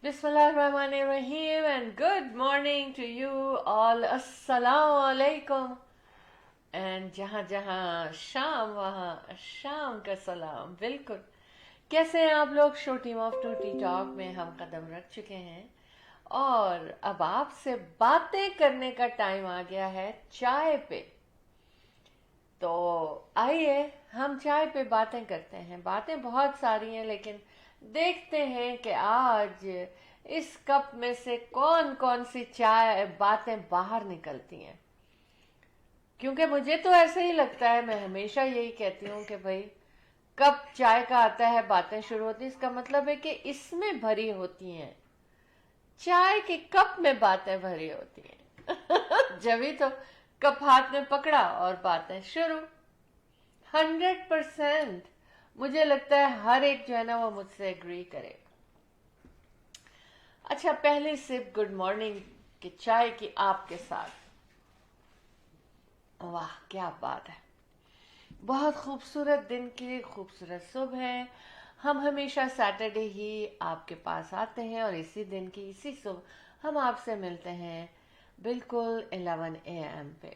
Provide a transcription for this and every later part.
Bismillahirrahmanirrahim and good morning to you all. Assalamu alaikum. And जहाँ जहाँ शाम वहाँ शाम का सलाम. बिल्कुल. कैसे हैं आप लोग? Show team of two T talk में हम कदम रख चुके हैं और अब आपसे बातें करने का टाइम आ गया है चाय पे. तो आइए हम चाय पे बातें करते हैं. बातें बहुत सारी हैं लेकिन देखते हैं कि आज इस कप में से कौन कौन सी चाय बातें बाहर निकलती हैं. क्योंकि मुझे तो ऐसे ही लगता है, मैं हमेशा यही कहती हूँ कि भाई कप चाय का आता है बातें शुरू होती हैं, इसका मतलब है कि इसमें भरी होती हैं, चाय के कप में बातें भरी होती हैं. जब तो कप हाथ में पकड़ा और बातें शुरू. 100% मुझे लगता है हर एक जो है ना वो मुझसे एग्री करे. अच्छा, पहली सिप गुड मॉर्निंग की चाय की आपके साथ. वाह क्या बात है. बहुत खूबसूरत दिन की खूबसूरत सुबह है. हम हमेशा सैटरडे ही आपके पास आते हैं और इसी दिन की इसी सुबह हम आपसे मिलते हैं बिल्कुल 11 AM पे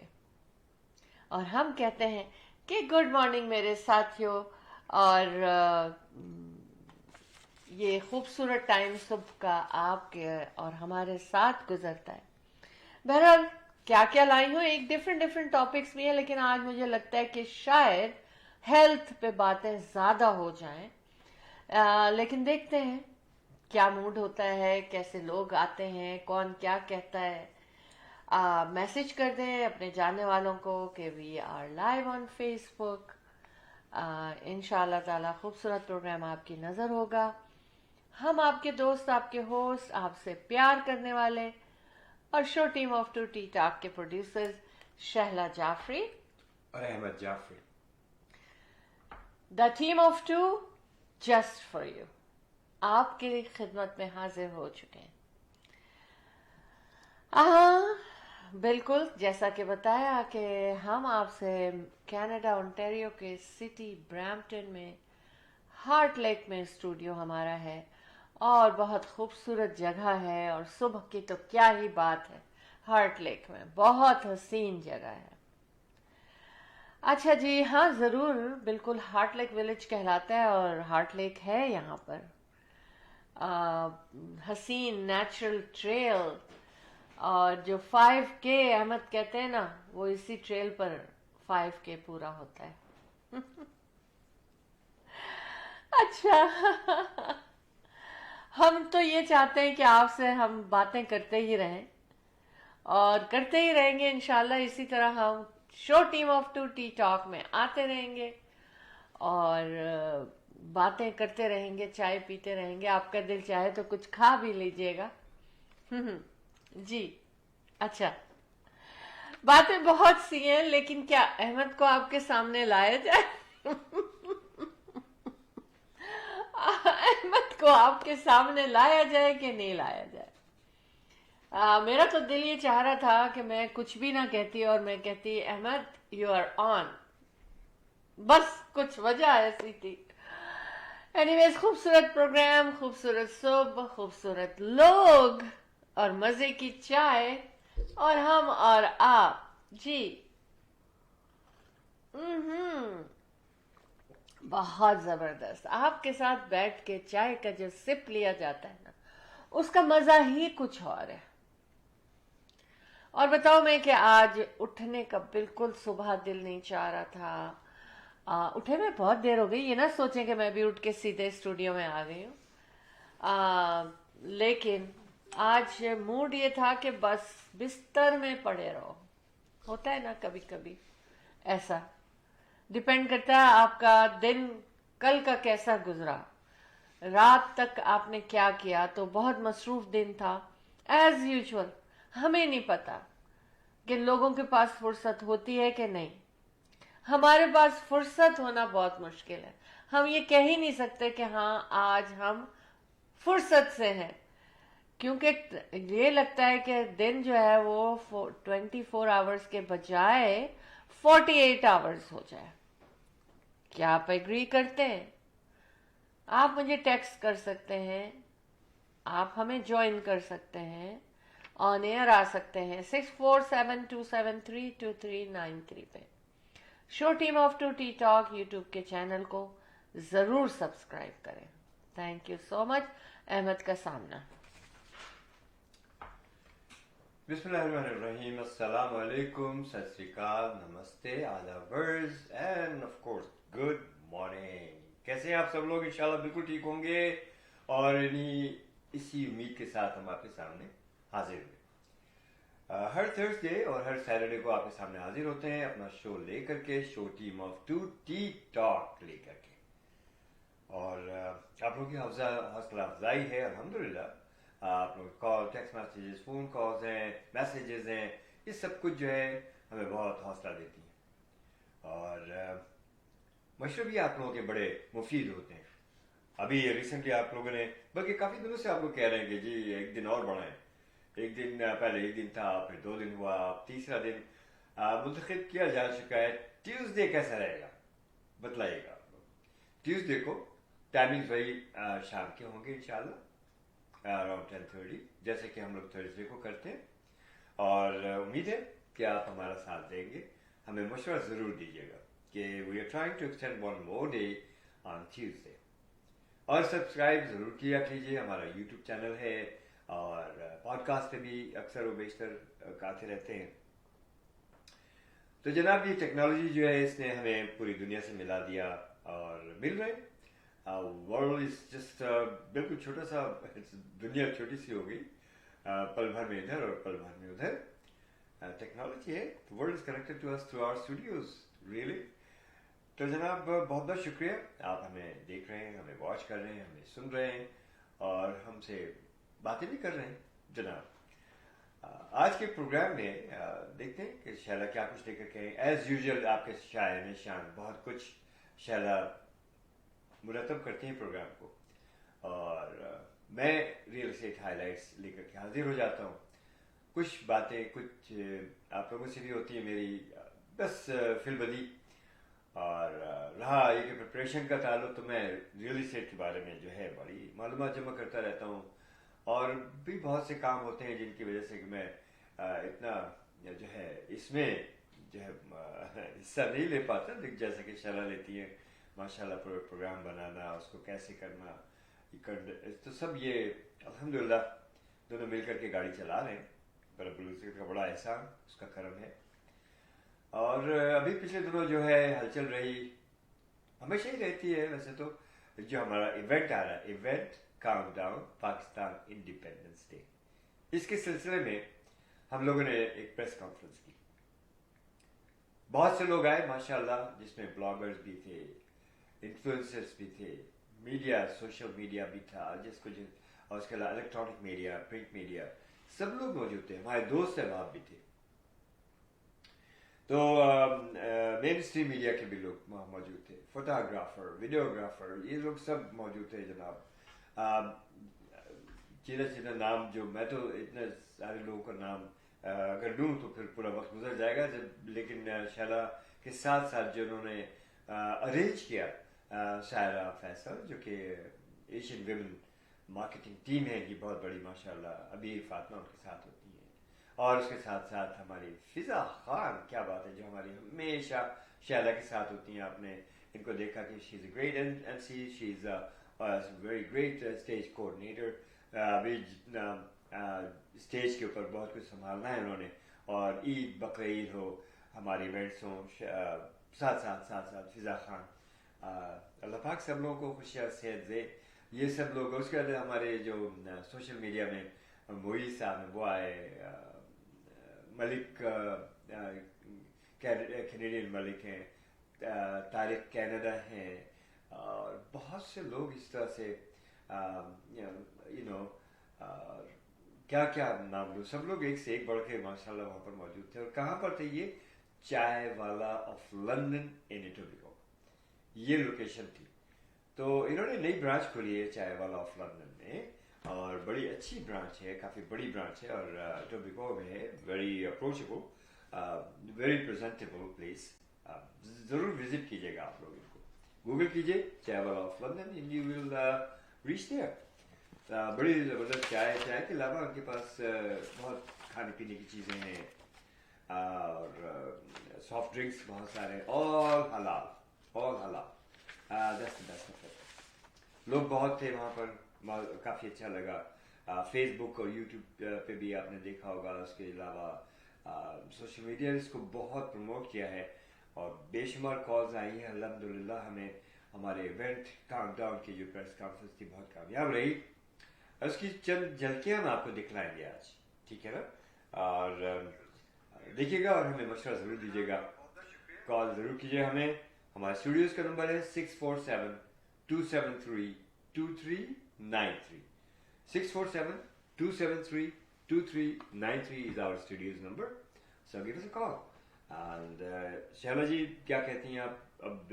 और हम कहते हैं कि गुड मॉर्निंग मेरे साथियों. और ये खूबसूरत टाइम सुबह का आपके और हमारे साथ गुजरता है. बहरहाल क्या क्या लाई हूँ, एक डिफरेंट टॉपिक्स भी है लेकिन आज मुझे लगता है कि शायद हेल्थ पे बातें ज़्यादा हो जाएं. लेकिन देखते हैं क्या मूड होता है, कैसे लोग आते हैं, कौन क्या कहता है. मैसेज कर दें अपने जानने वालों को कि we are live on Facebook. इंशाल्लाह ताला खूबसूरत प्रोग्राम आपकी नज़र होगा. हम आपके दोस्त, आपके होस्ट, आपसे प्यार करने वाले और show team of two T talk के प्रोड्यूसर्स शहला जाफरी और Ahmed Jaffrey. The team of two just for you आपके लिए खिदमत में हाजिर हो चुके हैं. बिल्कुल जैसा कि बताया कि हम आपसे कनाडा ओंटारियो के सिटी ब्रैम्पटन में हार्ट लेक में स्टूडियो हमारा है और बहुत खूबसूरत जगह है. और सुबह की तो क्या ही बात है, हार्ट लेक में बहुत हसीन जगह है. अच्छा जी, हाँ ज़रूर, बिल्कुल हार्ट लेक विलेज कहलाता है और हार्ट लेक है यहाँ पर. हसीन नेचुरल ट्रेल और जो 5K अहमद कहते हैं ना, वो इसी ट्रेल पर 5K पूरा होता है. अच्छा, हम तो ये चाहते हैं कि आपसे हम बातें करते ही रहें और करते ही रहेंगे इंशाल्लाह. इसी तरह हम show team of two T talk में आते रहेंगे और बातें करते रहेंगे, चाय पीते रहेंगे. आपका दिल चाहे तो कुछ खा भी लीजिएगा. जी. अच्छा, बातें बहुत सी हैं लेकिन क्या अहमद को आपके सामने लाया जाए? अहमद को आपके सामने लाया जाए कि नहीं लाया जाए? मेरा तो दिल ये चाह रहा था कि मैं कुछ भी ना कहती और मैं कहती अहमद यू आर ऑन. बस कुछ वजह ऐसी थी. एनीवेज, खूबसूरत प्रोग्राम, खूबसूरत सुबह, खूबसूरत लोग और मजे की चाय और हम और आप. जी. बहुत जबरदस्त. आपके साथ बैठ के चाय का जो सिप लिया जाता है ना, उसका मजा ही कुछ और है. और बताओ मैं कि आज उठने का बिल्कुल सुबह दिल नहीं चाह रहा था. उठे में बहुत देर हो गई, ये ना सोचें कि मैं भी उठ के सीधे स्टूडियो में आ गई हूँ. लेकिन आज मूड ये था कि बस बिस्तर में पड़े रहो. होता है ना कभी कभी ऐसा. डिपेंड करता है आपका दिन कल का कैसा गुजरा, रात तक आपने क्या किया. तो बहुत मसरूफ दिन था एज यूजुअल. हमें नहीं पता कि लोगों के पास फुर्सत होती है कि नहीं. हमारे पास फुर्सत होना बहुत मुश्किल है. हम ये कह ही नहीं सकते कि हाँ आज हम फुर्सत से हैं, क्योंकि ये लगता है कि दिन जो है वो 24 आवर्स के बजाय 48 आवर्स हो जाए. क्या आप एग्री करते हैं? आप मुझे टेक्स्ट कर सकते हैं आप हमें ज्वाइन कर सकते हैं, ऑन एयर आ सकते हैं 6472732393 पे। Show team of two T talk YouTube के चैनल को ज़रूर सब्सक्राइब करें। Thank you so much. Ahmad का सामना। बिस्मिल्लाहिर्रहमानिर्रहीम, अस्सलाम वालेकुम, सत श्री अकाल, नमस्ते, आदाबर्स and of course good morning. कैसे हैं आप सब लोग? इंशाल्लाह बिल्कुल ठीक होंगे और इसी उम्मीद के साथ हम आपके सामने हाजिर हुए। हर थर्सडे और हर सैटरडे को आपके सामने हाजिर होते हैं अपना शो लेकर के, show team of two T talk लेकर के। और आप लोगों की हौसला अफजाई है अल्हम्दुलिल्लाह। आप लोग call, text messages, phone calls हैं, मैसेजेस हैं, ये सब कुछ जो है हमें बहुत हौसला देती है और मशवरे भी आप लोगों के बड़े मुफीद होते हैं। अभी रिसेंटली आप लोगों ने, बल्कि काफ़ी दिनों से आप लोग कह रहे हैं कि जी एक दिन और बढ़ाएं। एक दिन पहले एक दिन था, फिर 2 दिन हुआ, तीसरा दिन मुंतखब किया जा चुका है। ट्यूसडे कैसा रहेगा बतलाइएगा आप लोग। ट्यूसडे को टाइमिंग्स वही शाम के होंगे इंशाल्लाह अराउंड 10:30, जैसे कि हम लोग थर्सडे को करते हैं। और उम्मीद है कि आप हमारा साथ देंगे। हमें मशवरा ज़रूर दीजिएगा कि we are trying to extend one more day on Tuesday. और सब्सक्राइब ज़रूर किया कीजिए, हमारा यूट्यूब चैनल है और पॉडकास्ट पे भी अक्सर व बेशतर आते रहते हैं। तो जनाब, ये टेक्नोलॉजी जो है इसने हमें पूरी दुनिया से मिला दिया और मिल रहे हैं। वर्ल्ड इज जस्ट बिल्कुल छोटा सा, दुनिया छोटी सी हो गई, पल भर में इधर और पल भर में उधर टेक्नोलॉजी है। World is connected to us through our studios really. तो जनाब बहुत बहुत शुक्रिया, आप हमें देख रहे हैं, हमें वॉच कर रहे हैं, हमें सुन रहे हैं और हमसे बातें भी कर रहे हैं। जनाब आज के प्रोग्राम में देखते हैं कि शैला क्या कुछ लेकर के एज यूजुअल आपके शायर निशान बहुत कुछ शैला मुरतब करते हैं प्रोग्राम को और मैं रियल एस्टेट हाईलाइट्स लेकर के हाजिर हो जाता हूँ। कुछ बातें कुछ आप लोगों से भी होती है मेरी, बस फिलबदी। और रहा ये कि प्रिपरेशन का ताल्लुक, तो मैं रियल एस्टेट के बारे में जो है बड़ी मालूमात जमा करता रहता हूँ और भी बहुत से काम होते हैं जिनकी वजह से कि मैं इतना जो है इसमें जो है हिस्सा नहीं ले पाता, लेकिन जैसे कि शैला लेती है माशाल्लाह प्रोग्राम बनाना, उसको कैसे करना, तो सब ये अल्हम्दुलिल्लाह दोनों मिलकर के गाड़ी चला रहे हैं। बल्कि का बड़ा एहसान, उसका करम है। और अभी पिछले दिनों जो है हलचल रही, हमेशा ही रहती है वैसे तो, जो हमारा इवेंट आ रहा है, event countdown Pakistan independence day, इसके सिलसिले में हम लोगों ने एक प्रेस कॉन्फ्रेंस की। बहुत से लोग आए माशाल्लाह, जिसमें ब्लॉगर्स भी थे, इन्फ्लुएंसर्स भी थे, मीडिया, सोशल मीडिया भी था, और उसके अलावा इलेक्ट्रॉनिक मीडिया, प्रिंट मीडिया, सब लोग मौजूद थे। हमारे दोस्त अहबाब भी थे। तो मेन स्ट्रीम मीडिया के भी लोग मौजूद थे, फोटोग्राफर, वीडियोग्राफर, ये लोग सब मौजूद थे जनाब। जिन्हें नाम जो, मैं तो इतने सारे लोगों का नाम अगर लूँ तो फिर पूरा वक्त गुजर जाएगा जब, लेकिन शैला के साथ साथ जो उन्होंने अरेंज किया, सायरा फैसल जो कि एशियन विमेन मार्केटिंग टीम है, ये बहुत बड़ी माशाल्लाह, अभी फातिमा उनके साथ होती है और उसके साथ साथ हमारी फिजा खान, क्या बात है, जो हमारी हमेशा शैला के साथ होती हैं। आपने इनको देखा कि she is a great MC, she is a very great stage coordinator. अभी जितना स्टेज के ऊपर बहुत कुछ संभालना है उन्होंने, और ईद बकरीद हो, हमारे इवेंट्स हों, साथ साथ साथ साथ फिजा खान, अल्लाह पाक सब लोगों को खुशियाँ सेहत दे, ये सब लोग। उसके बाद हमारे जो सोशल मीडिया में मोई साहब हैं वो आए, मलिक कैनेडियन मलिक हैं, तारिक कनाडा हैं, और बहुत से लोग इस तरह से क्या क्या नाम लूँ, सब लोग एक से एक बढ़ के माशाल्लाह वहाँ पर मौजूद थे। और कहाँ पर थे ये? चाय wala of London in Tobago, ये लोकेशन थी। तो इन्होंने नई ब्रांच खोली है चाय वाला ऑफ लंदन में, और बड़ी अच्छी ब्रांच है, काफ़ी बड़ी ब्रांच है और टोबैगो में है। Very approachable, very presentable place. ज़रूर विजिट कीजिएगा आप लोग, इनको गूगल कीजिए chai wala of London and you will reach there. बड़ी ज़बरदस्त चाय के अलावा उनके पास बहुत खाने पीने की चीज़ें हैं और सॉफ्ट ड्रिंक्स बहुत सारे, ऑल हलाल that's the best of it. लोग बहुत थे वहाँ पर, काफ़ी अच्छा लगा। फेसबुक और यूट्यूब पे भी आपने देखा होगा। उसके अलावा सोशल मीडिया ने इसको बहुत प्रमोट किया है और बेशुमार कॉल्स आई हैं अल्हम्दुलिल्लाह। हमें हमारे इवेंट काउंटडाउन की जो प्रेस कॉन्फ्रेंस थी बहुत कामयाब रही। उसकी चंद झलकियाँ हम आपको दिखलाएंगे आज, ठीक है ना? और देखिएगा और हमें मशवरा ज़रूर दीजिएगा, कॉल ज़रूर कीजिए हमें। हमारे स्टूडियोज़ का नंबर है 647-273-2393। 647-273-2393 is our studio's number. So give us a call. And Shaila जी क्या कहती हैं आप? अब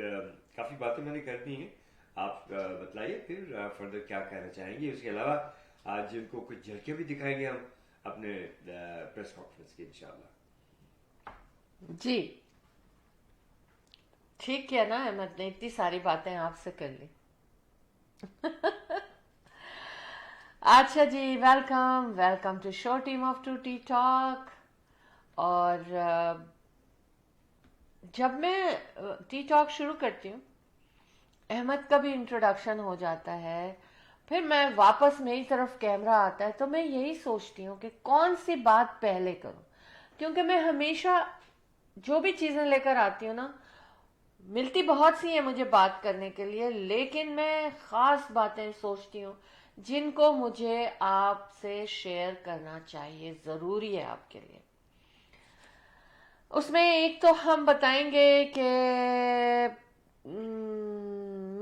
काफ़ी बातें मैंने कर दी हैं, आप बतलाइए फिर फर्दर क्या कहना चाहेंगे। उसके अलावा आज इनको कुछ झलकियाँ भी दिखाएंगे हम अपने प्रेस कॉन्फ्रेंस की इंशाल्लाह। जी ठीक किया ना अहमद ने, इतनी सारी बातें आपसे कर ली। अच्छा जी, welcome to show team of two T talk. और जब मैं टी टॉक शुरू करती हूँ, अहमद का भी इंट्रोडक्शन हो जाता है, फिर मैं वापस मेरी तरफ कैमरा आता है, तो मैं यही सोचती हूँ कि कौन सी बात पहले करूँ, क्योंकि मैं हमेशा जो भी चीज़ें लेकर आती हूँ ना, मिलती बहुत सी है मुझे बात करने के लिए, लेकिन मैं ख़ास बातें सोचती हूँ जिनको मुझे आपसे शेयर करना चाहिए, ज़रूरी है आपके लिए। उसमें एक तो हम बताएंगे कि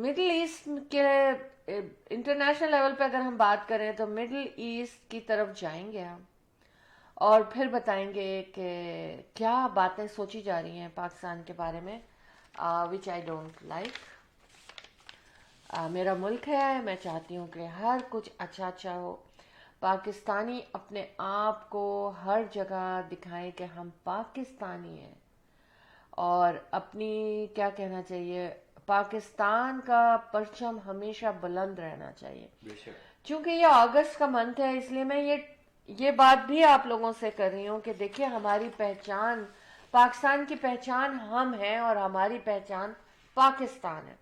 मिडिल ईस्ट के इंटरनेशनल लेवल पे अगर हम बात करें तो मिडिल ईस्ट की तरफ जाएंगे हम, और फिर बताएंगे कि क्या बातें सोची जा रही हैं पाकिस्तान के बारे में, विच आई डोंट लाइक। मेरा मुल्क है, मैं चाहती हूँ कि हर कुछ अच्छा हो। पाकिस्तानी अपने आप को हर जगह दिखाएं कि हम पाकिस्तानी हैं, और अपनी क्या कहना चाहिए, पाकिस्तान का परचम हमेशा बुलंद रहना चाहिए। क्योंकि ये अगस्त का मंथ है, इसलिए मैं ये बात भी आप लोगों से कर रही हूँ कि देखिए हमारी पहचान, पाकिस्तान की पहचान हम हैं और हमारी पहचान पाकिस्तान है।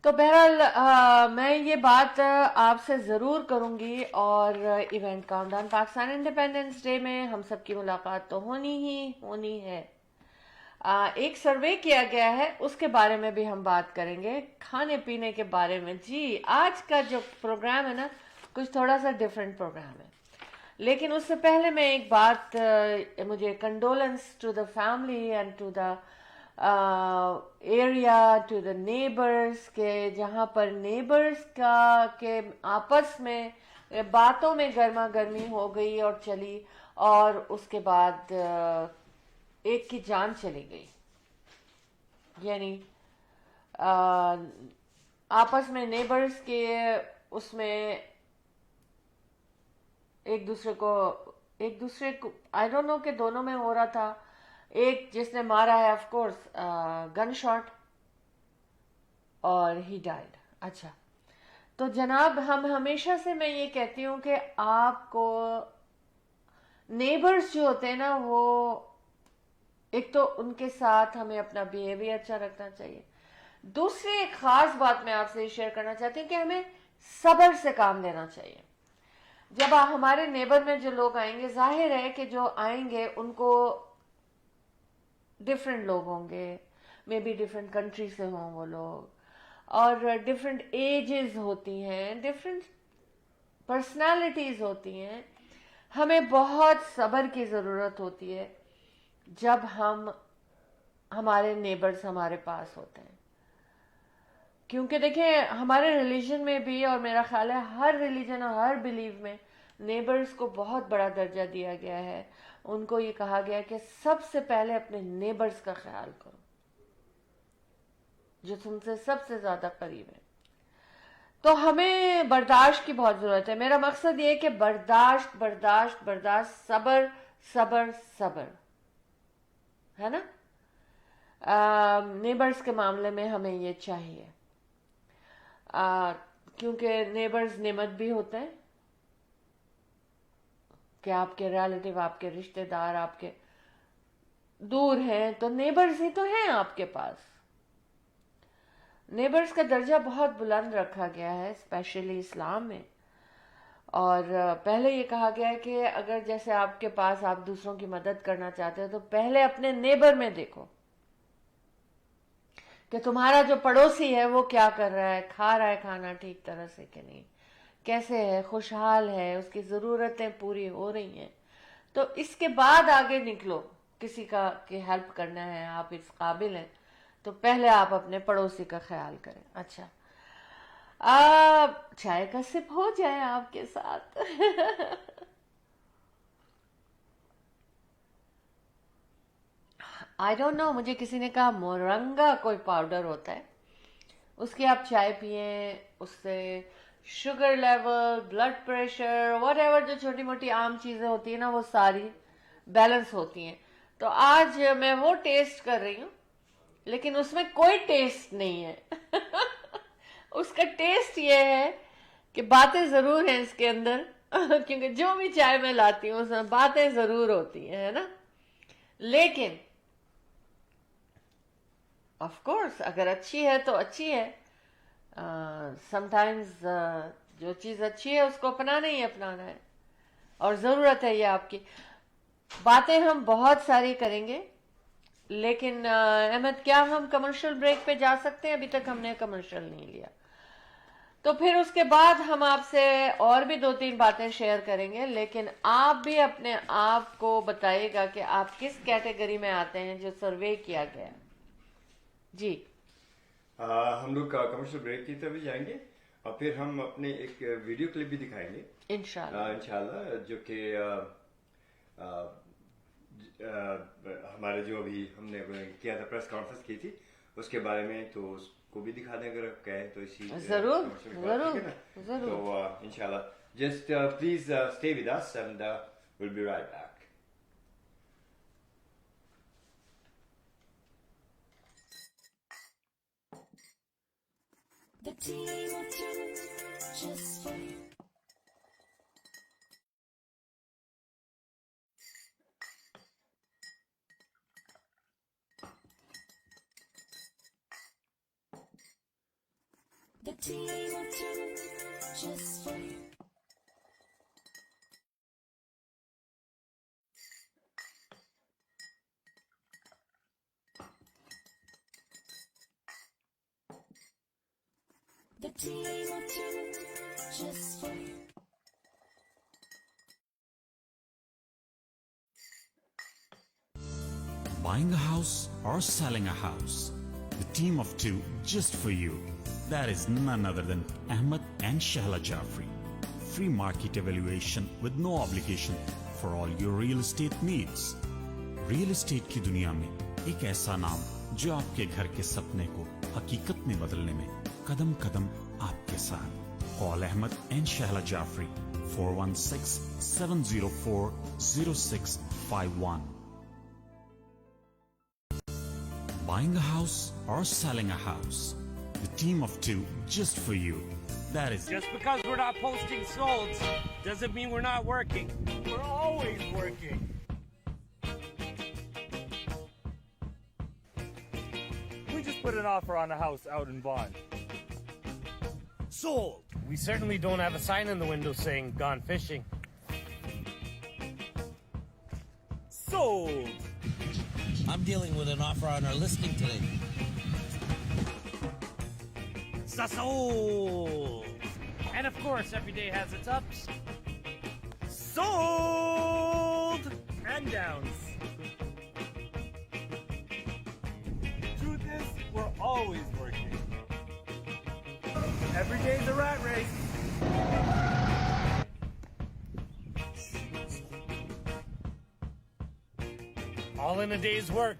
तो बहरहाल मैं ये बात आपसे ज़रूर करूँगी। और event countdown Pakistan independence day में हम सबकी मुलाकात तो होनी है। एक सर्वे किया गया है, उसके बारे में भी हम बात करेंगे, खाने पीने के बारे में। जी आज का जो प्रोग्राम है ना, कुछ थोड़ा सा डिफरेंट प्रोग्राम है, लेकिन उससे पहले मैं एक बात, मुझे condolence to the family and to the area, to the neighbours, के जहाँ पर नेबर्स के आपस में बातों में गर्मा गर्मी हो गई और चली, और उसके बाद एक की जान चली गई। यानी आपस में नेबर्स के उसमें एक दूसरे को आई डोंट नो कि दोनों में हो रहा था। एक जिसने मारा है ऑफ कोर्स गन शॉट, और ही डाइड। अच्छा, तो जनाब हम हमेशा से मैं ये कहती हूँ कि आपको नेबर्स जो होते हैं ना, वो एक तो उनके साथ हमें अपना बिहेवियर अच्छा रखना चाहिए। दूसरी एक खास बात मैं आपसे शेयर करना चाहती हूँ कि हमें सब्र से काम लेना चाहिए। जब हमारे नेबर में जो लोग आएंगे, जाहिर है कि जो आएंगे उनको डिफरेंट लोग होंगे, मे बी डिफरेंट कंट्री से हों वो लोग, और डिफरेंट एजेस होती हैं, डिफरेंट पर्सनालिटीज होती हैं। हमें बहुत सब्र की ज़रूरत होती है जब हमारे नेबर्स हमारे पास होते हैं, क्योंकि देखिए हमारे रिलीजन में भी, और मेरा ख्याल है हर रिलीजन और हर बिलीव में, नेबर्स को बहुत बड़ा दर्जा दिया गया है। उनको ये कहा गया है कि सबसे पहले अपने नेबर्स का ख्याल करो जो तुमसे सबसे ज्यादा करीब है। तो हमें बर्दाश्त की बहुत जरूरत है। मेरा मकसद ये है कि बर्दाश्त बर्दाश्त बर्दाश्त, सब्र सब्र सब्र, है ना। नेबर्स के मामले में हमें ये चाहिए, क्योंकि नेबर्स नेमत भी होते हैं कि आपके रिलेटिव, आपके रिश्तेदार आपके दूर हैं, तो नेबर्स ही तो हैं आपके पास। नेबर्स का दर्जा बहुत बुलंद रखा गया है स्पेशली इस्लाम में। और पहले ये कहा गया है कि अगर जैसे आपके पास आप दूसरों की मदद करना चाहते हो तो पहले अपने नेबर में देखो कि तुम्हारा जो पड़ोसी है वो क्या कर रहा है, खा रहा है खाना ठीक तरह से कि नहीं, कैसे है, खुशहाल है, उसकी ज़रूरतें पूरी हो रही हैं। तो इसके बाद आगे निकलो, किसी का की हेल्प करना है, आप इस काबिल हैं, तो पहले आप अपने पड़ोसी का ख्याल करें। अच्छा, चाय का सिप हो जाए आपके साथ। आई डोंट नो, मुझे किसी ने कहा मोरंगा कोई पाउडर होता है, उसकी आप चाय पिए, उससे sugar level, blood pressure, what ever जो छोटी मोटी आम चीजें होती है ना, वो सारी बैलेंस होती हैं। तो आज मैं वो टेस्ट कर रही हूँ, लेकिन उसमें कोई टेस्ट नहीं है। उसका टेस्ट ये है कि बातें जरूर हैं इसके अंदर। क्योंकि जो भी चाय मैं लाती हूँ उसमें बातें जरूर होती हैं, है ना। लेकिन ऑफ कोर्स अगर अच्छी है तो अच्छी है। समटाइम्स जो चीज अच्छी है उसको अपनाना ही अपनाना है, और जरूरत है ये आपकी। बातें हम बहुत सारी करेंगे, लेकिन अहमद, क्या हम कमर्शियल ब्रेक पे जा सकते हैं? अभी तक हमने कमर्शियल नहीं लिया, तो फिर उसके बाद हम आपसे और भी 2-3 बातें शेयर करेंगे। लेकिन आप भी अपने आप को बताइएगा कि आप किस कैटेगरी में आते हैं जो सर्वे किया गया है। जी, हम लोग कमर्शियल ब्रेक की तरफ जाएंगे और फिर हम अपने एक वीडियो क्लिप भी दिखाएंगे इंशाल्लाह, जो कि हमारे जो अभी हमने किया था, प्रेस कॉन्फ्रेंस की थी, उसके बारे में, तो उसको भी दिखा दें अगर कहें तो। इसी जरूर जरूर जरूर। तो इंशाल्लाह just please stay with us and will be right back. The team of two, just for you. The team of two, just for you. The team of two, just for you. Buying a house or selling a house, the team of two just for you. That is none other than Ahmed and Shahla Jafri. Free market evaluation with no obligation for all your real estate needs. Real estate की दुनिया में एक ऐसा नाम जो आपके घर के सपने को हकीकत में बदलने में कदम कदम आपके साथ. Call Ahmed and Shahla Jafri 416-704-0651. Buying a house or selling a house, the team of two just for you. That is Just because we're not posting solds doesn't mean we're not working. We're always working. We just put an offer on a house out in Bond. Sold. We certainly don't have a sign in the window saying gone fishing. Sold. I'm dealing with an offer on our listing today. Sold. And of course, every day has its ups. Sold. And downs. Truth is, we're always working. Every day's a rat race. All in a day's work.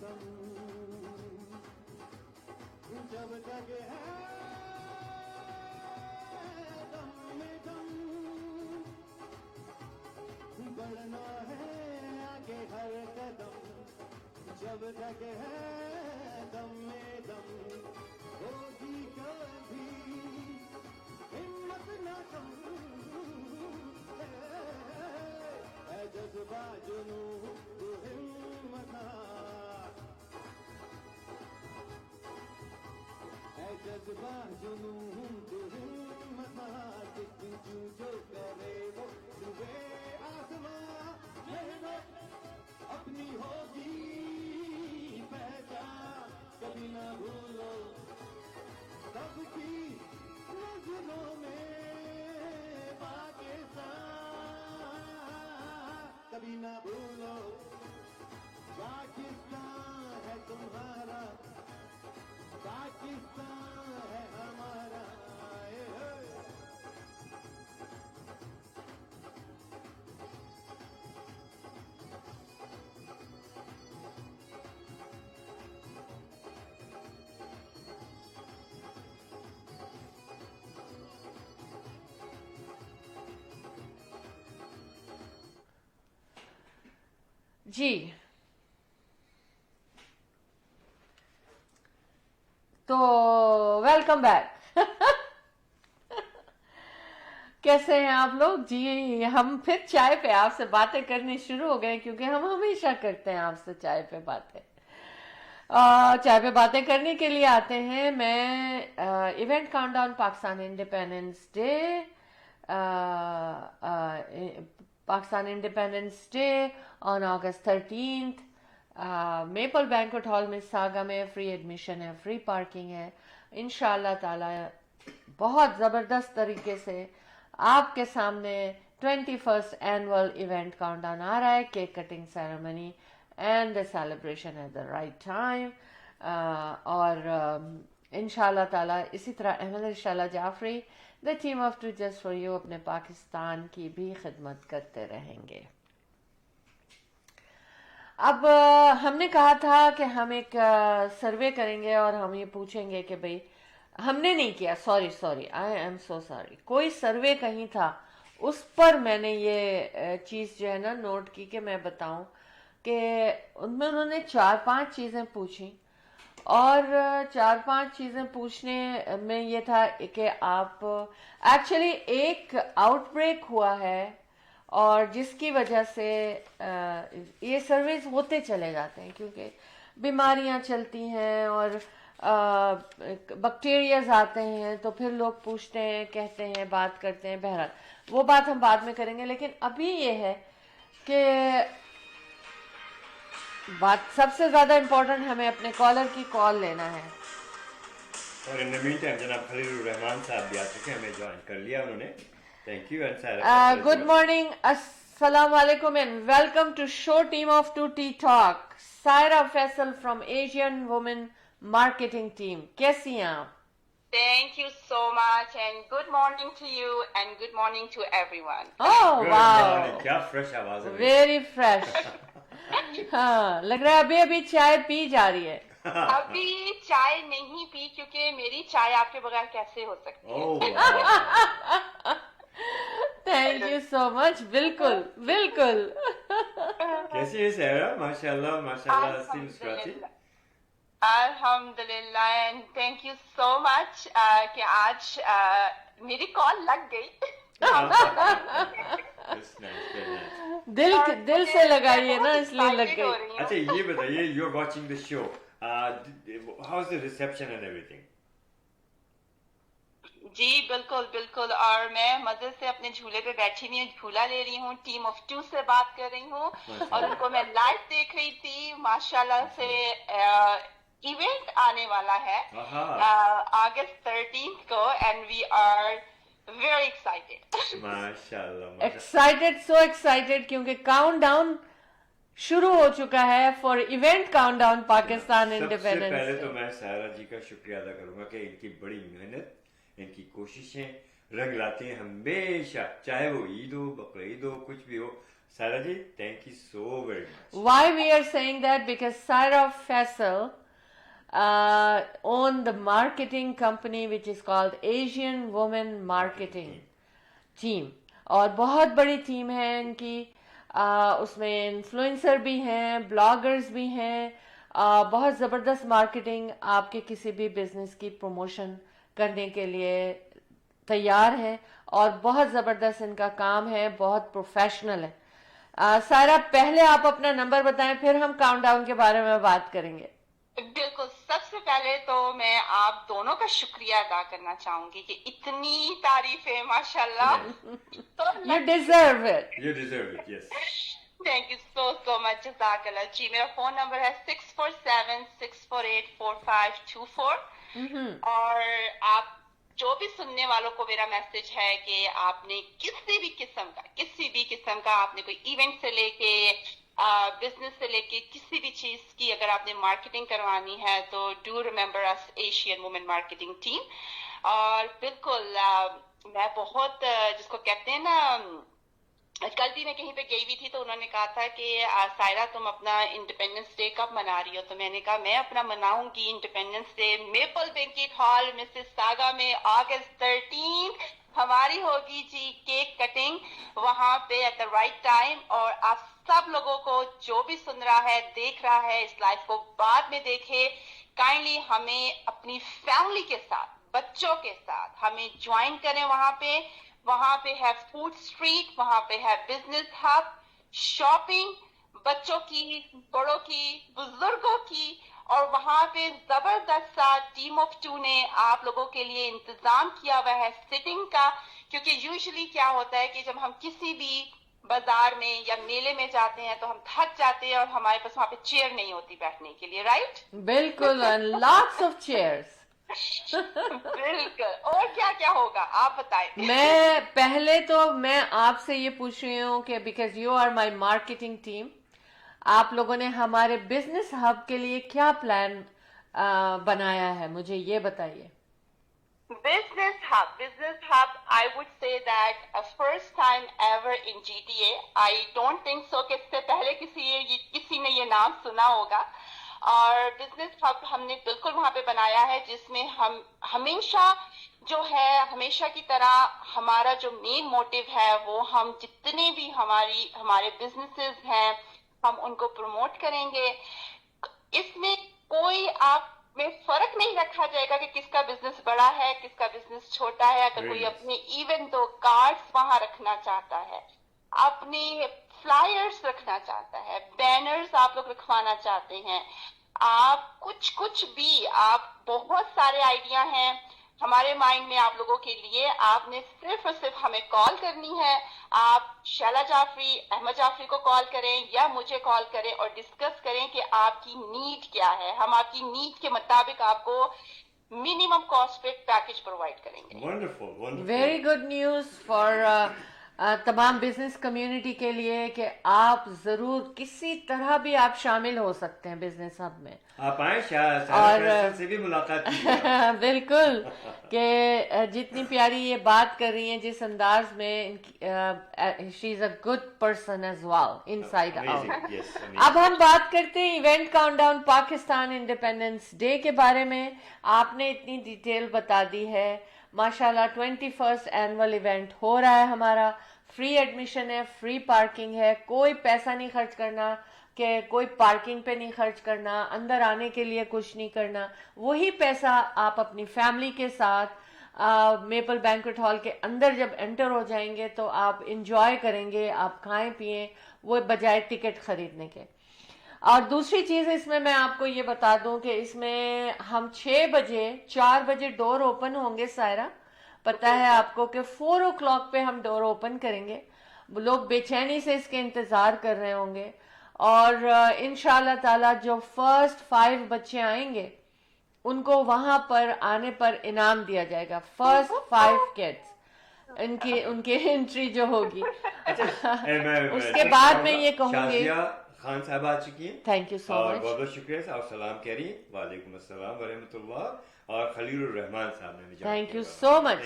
कसम जब तक है दम में दम बढ़ना है आगे हर कदम जब तक है दम में दम होगी कभी हिम्मत न कम है जज्बा जुनून तू हिम्मत है जज्बा जुनून तू हिम्मत तू जो करे वो सुबह आसमां मेहनत अपनी होगी पहचान कभी ना भूलो सबकी नजरों में पाकिस्तान कभी ना भूलो पाकिस्तान है तुम्हारा पाकिस्तान है हमारा जी, तो वेलकम बैक। कैसे हैं आप लोग जी? हम फिर चाय पे आपसे बातें करनी शुरू हो गए, क्योंकि हम हमेशा करते हैं आपसे चाय पे बातें। चाय पे बातें करने के लिए आते हैं। मैं event countdown Pakistan independence day, Pakistan Independence Day on August 13th, maple Banquet Hall में सागा में फ्री एडमिशन है, फ्री पार्किंग है। इंशाल्लाह ताला बहुत ज़बरदस्त तरीके से आपके सामने 21st एनुअल इवेंट काउंटडाउन आ रहा है, cake cutting ceremony and the celebration at the right time. और इंशाल्लाह ताला इसी तरह Ahmed Shahla Jaffrey the team of two just for you अपने पाकिस्तान की भी खिदमत करते रहेंगे। अब हमने कहा था कि हम एक सर्वे करेंगे और हम ये पूछेंगे कि भाई, हमने नहीं किया, sorry, I am so sorry, कोई सर्वे कहीं था, उस पर मैंने ये चीज़ जो है ना नोट की कि मैं बताऊं कि उनमें उन्होंने 4-5 चीज़ें पूछी, और 4-5 चीज़ें पूछने में ये था कि आप एक्चुअली एक आउटब्रेक हुआ है और जिसकी वजह से ये सर्वेस होते चले जाते हैं, क्योंकि बीमारियां चलती हैं और बैक्टीरियाज आते हैं, तो फिर लोग पूछते हैं, कहते हैं, बात करते हैं। बहरहाल वो बात हम बाद में करेंगे, लेकिन अभी ये है कि बात सबसे ज्यादा इम्पोर्टेंट, हमें अपने कॉलर की कॉल लेना है। और इन द मीन टाइम जनाब खलीलुर रहमान साहब भी आ चुके हैं, हमें ज्वाइन कर लिया उन्होंने। Thank you and Sara good morning, अस्सलाम वालेकुम and welcome to show team of 2T talk. Saira Faisal from Asian women marketing team, कैसी हैं आप? Thank you so much and good morning to you and good morning to everyone. Oh wow, क्या fresh आवाज है, very fresh. हाँ, लग रहा है अभी अभी चाय पी जा रही है। अभी चाय नहीं पी, क्योंकि मेरी चाय आपके बगैर कैसे हो सकती है। Oh thank you so much. बिल्कुल बिल्कुल। कैसी है सायरा? माशाल्लाह माशाल्लाह, स्टिल स्क्रैचिंग। अल्हम्दुलिल्लाह and thank you so much कि आज मेरी कॉल लग गई। दिल से लगाइए ना, इसलिए लग गई। अच्छा ये बताइए, you are watching the show, how is the reception and everything? जी बिल्कुल बिल्कुल, और मैं मजे से अपने झूले पे बैठी हुई हूँ, झूला ले रही हूँ, टीम ऑफ 2 से बात कर रही हूँ और उनको मैं लाइव देख रही थी। माशाल्लाह से इवेंट आने वाला है अगस्त 13 को and we are very excited. माशाल्लाह एक्साइटेड, सो एक्साइटेड, क्योंकि काउंटडाउन शुरू हो चुका है for event countdown Pakistan independence. सबसे पहले तो मैं सायरा जी का शुक्रिया अदा करूंगा कि इनकी बड़ी मेहनत, इनकी कोशिशें रंग लाती हैं हमेशा, चाहे वो ईद हो, बकरीद हो, कुछ भी हो, Sarah ji, thank you so very much. Why we are saying that? Because Saira Faisal own the marketing company which is called Asian Women Marketing Team, और बहुत बड़ी टीम है इनकी. उसमें इन्फ्लुएंसर भी हैं, ब्लॉगर्स भी हैं. बहुत ज़बरदस्त मार्केटिंग आपके किसी भी बिजनेस की प्रमोशन करने के लिए तैयार है, और बहुत ज़बरदस्त इनका काम है, बहुत प्रोफेशनल है. सारा, पहले आप अपना नंबर बताएं, फिर हम काउंटडाउन के बारे में बात करेंगे. बिल्कुल. सबसे पहले तो मैं आप दोनों का शुक्रिया अदा करना चाहूंगी कि इतनी तारीफें माशाल्लाह. You deserve it. You deserve it, yes. Thank you so much. जज़ाकल्लाह जी. मेरा फोन नंबर है 6476484524. और आप जो भी सुनने वालों को मेरा मैसेज है कि आपने किसी भी किस्म का आपने कोई इवेंट से लेके बिजनेस से लेके किसी भी चीज की अगर आपने मार्केटिंग करवानी है तो do remember us Asian women marketing team. और बिल्कुल मैं बहुत जिसको कहते हैं ना, कल भी मैं कहीं पे गई हुई थी तो उन्होंने कहा था कि सायरा तुम अपना इंडिपेंडेंस डे कब मना रही हो? तो मैंने कहा मैं अपना मनाऊंगी Independence Day Maple Banquet Hall Mississauga में अगस्त 13 हमारी होगी जी केक कटिंग वहां पे एट द राइट टाइम. और आप सब लोगों को जो भी सुन रहा है देख रहा है इस लाइव को बाद में देखे, काइंडली हमें अपनी फैमिली के साथ बच्चों के साथ हमें ज्वाइन करें. वहां पे है फूड स्ट्रीट, वहां पे है बिजनेस हब, शॉपिंग बच्चों की, बड़ों की, बुजुर्गों की. और वहां पे जबरदस्त सा टीम ऑफ 2 ने आप लोगों के लिए इंतजाम किया हुआ है सिटिंग का. क्योंकि यूजुअली क्या होता है कि जब हम किसी भी बाजार में या मेले में जाते हैं तो हम थक जाते हैं और हमारे पास वहां पे चेयर नहीं होती बैठने के लिए, राइट? बिल्कुल. Lots of chairs. बिल्कुल. और क्या क्या होगा आप बताएं. मैं आपसे ये पूछ रही हूँ कि because you are my marketing team, आप लोगों ने हमारे बिजनेस हब के लिए क्या प्लान बनाया है, मुझे ये बताइए. Business hub, I would say that a first time ever in GTA. I don't think so कि इससे पहले किसी ने ये नाम सुना होगा. और बिजनेस हब हमने बिल्कुल वहां पे बनाया है जिसमें हम हमेशा हमेशा की तरह हमारा जो मेन मोटिव है वो हम जितने भी हमारे बिजनेसेस हैं हम उनको प्रमोट करेंगे. इसमें कोई आप में फर्क नहीं रखा जाएगा कि किसका बिजनेस बड़ा है किसका बिजनेस छोटा है. अगर कोई अपने इवन तो कार्ड्स वहां रखना चाहता है, अपने फ्लायर्स रखना चाहता है, बैनर्स आप लोग रखवाना चाहते हैं, आप कुछ भी, आप बहुत सारे आइडिया हैं हमारे माइंड में आप लोगों के लिए. आपने सिर्फ और सिर्फ हमें कॉल करनी है. आप शैला जाफरी, अहमद जाफरी को कॉल करें या मुझे कॉल करें और डिस्कस करें कि आपकी नीड क्या है. हम आपकी नीड के मुताबिक आपको मिनिमम कॉस्ट पे पैकेज प्रोवाइड करेंगे. Wonderful. Very good news for तमाम बिजनेस कम्युनिटी के लिए कि आप जरूर किसी तरह भी आप शामिल हो सकते हैं बिजनेस हब में. आप आए शायद से भी मुलाकात कीजिए. बिल्कुल. कि जितनी प्यारी ये बात कर रही हैं, जिस अंदाज में, she is a good person as well inside out. अब हम बात करते हैं event countdown Pakistan independence day के बारे में. आपने इतनी डिटेल बता दी है माशाल्लाह. 21st एनुअल इवेंट हो रहा है हमारा. फ्री एडमिशन है, फ्री पार्किंग है, कोई पैसा नहीं खर्च करना, कि कोई पार्किंग पे नहीं खर्च करना, अंदर आने के लिए कुछ नहीं करना. वही पैसा आप अपनी फैमिली के साथ मेपल बैंक्वेट हॉल के अंदर जब एंटर हो जाएंगे तो आप इंजॉय करेंगे, आप खाएं पिएं, वो बजाय टिकट खरीदने के. और दूसरी चीज इसमें मैं आपको ये बता दूं कि इसमें हम 4 बजे डोर ओपन होंगे. सायरा, पता है आपको कि 4 o'clock पे हम डोर ओपन करेंगे. लोग बेचैनी से इसके इंतजार कर रहे होंगे. और इंशाल्लाह ताला जो फर्स्ट 5 बच्चे आएंगे उनको वहां पर आने पर इनाम दिया जाएगा. फर्स्ट 5 किड्स उनकी एंट्री जो होगी. उसके बाद में ये कहूंगी खान साहब आ चुकी हैं. Thank you so much. बहुत बहुत शुक्रिया. आप सलाम कह रही हैं. वालेकुम अस्सलाम व रहमतुल्लाह. और खलीलुर रहमान साहब ने भी thank you so much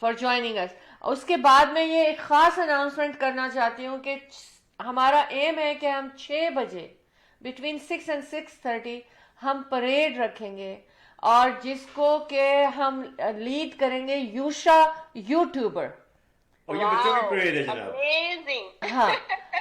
for joining us. उसके बाद में ये एक खास अनाउंसमेंट करना चाहती हूँ कि हमारा एम है कि हम 6 बजे बिटवीन 6 and 6:30 हम परेड रखेंगे, और जिसको के हम लीड करेंगे यूशा यूट्यूबर। और ये बच्चों की परेड है जनाब। अमेजिंग। हाँ,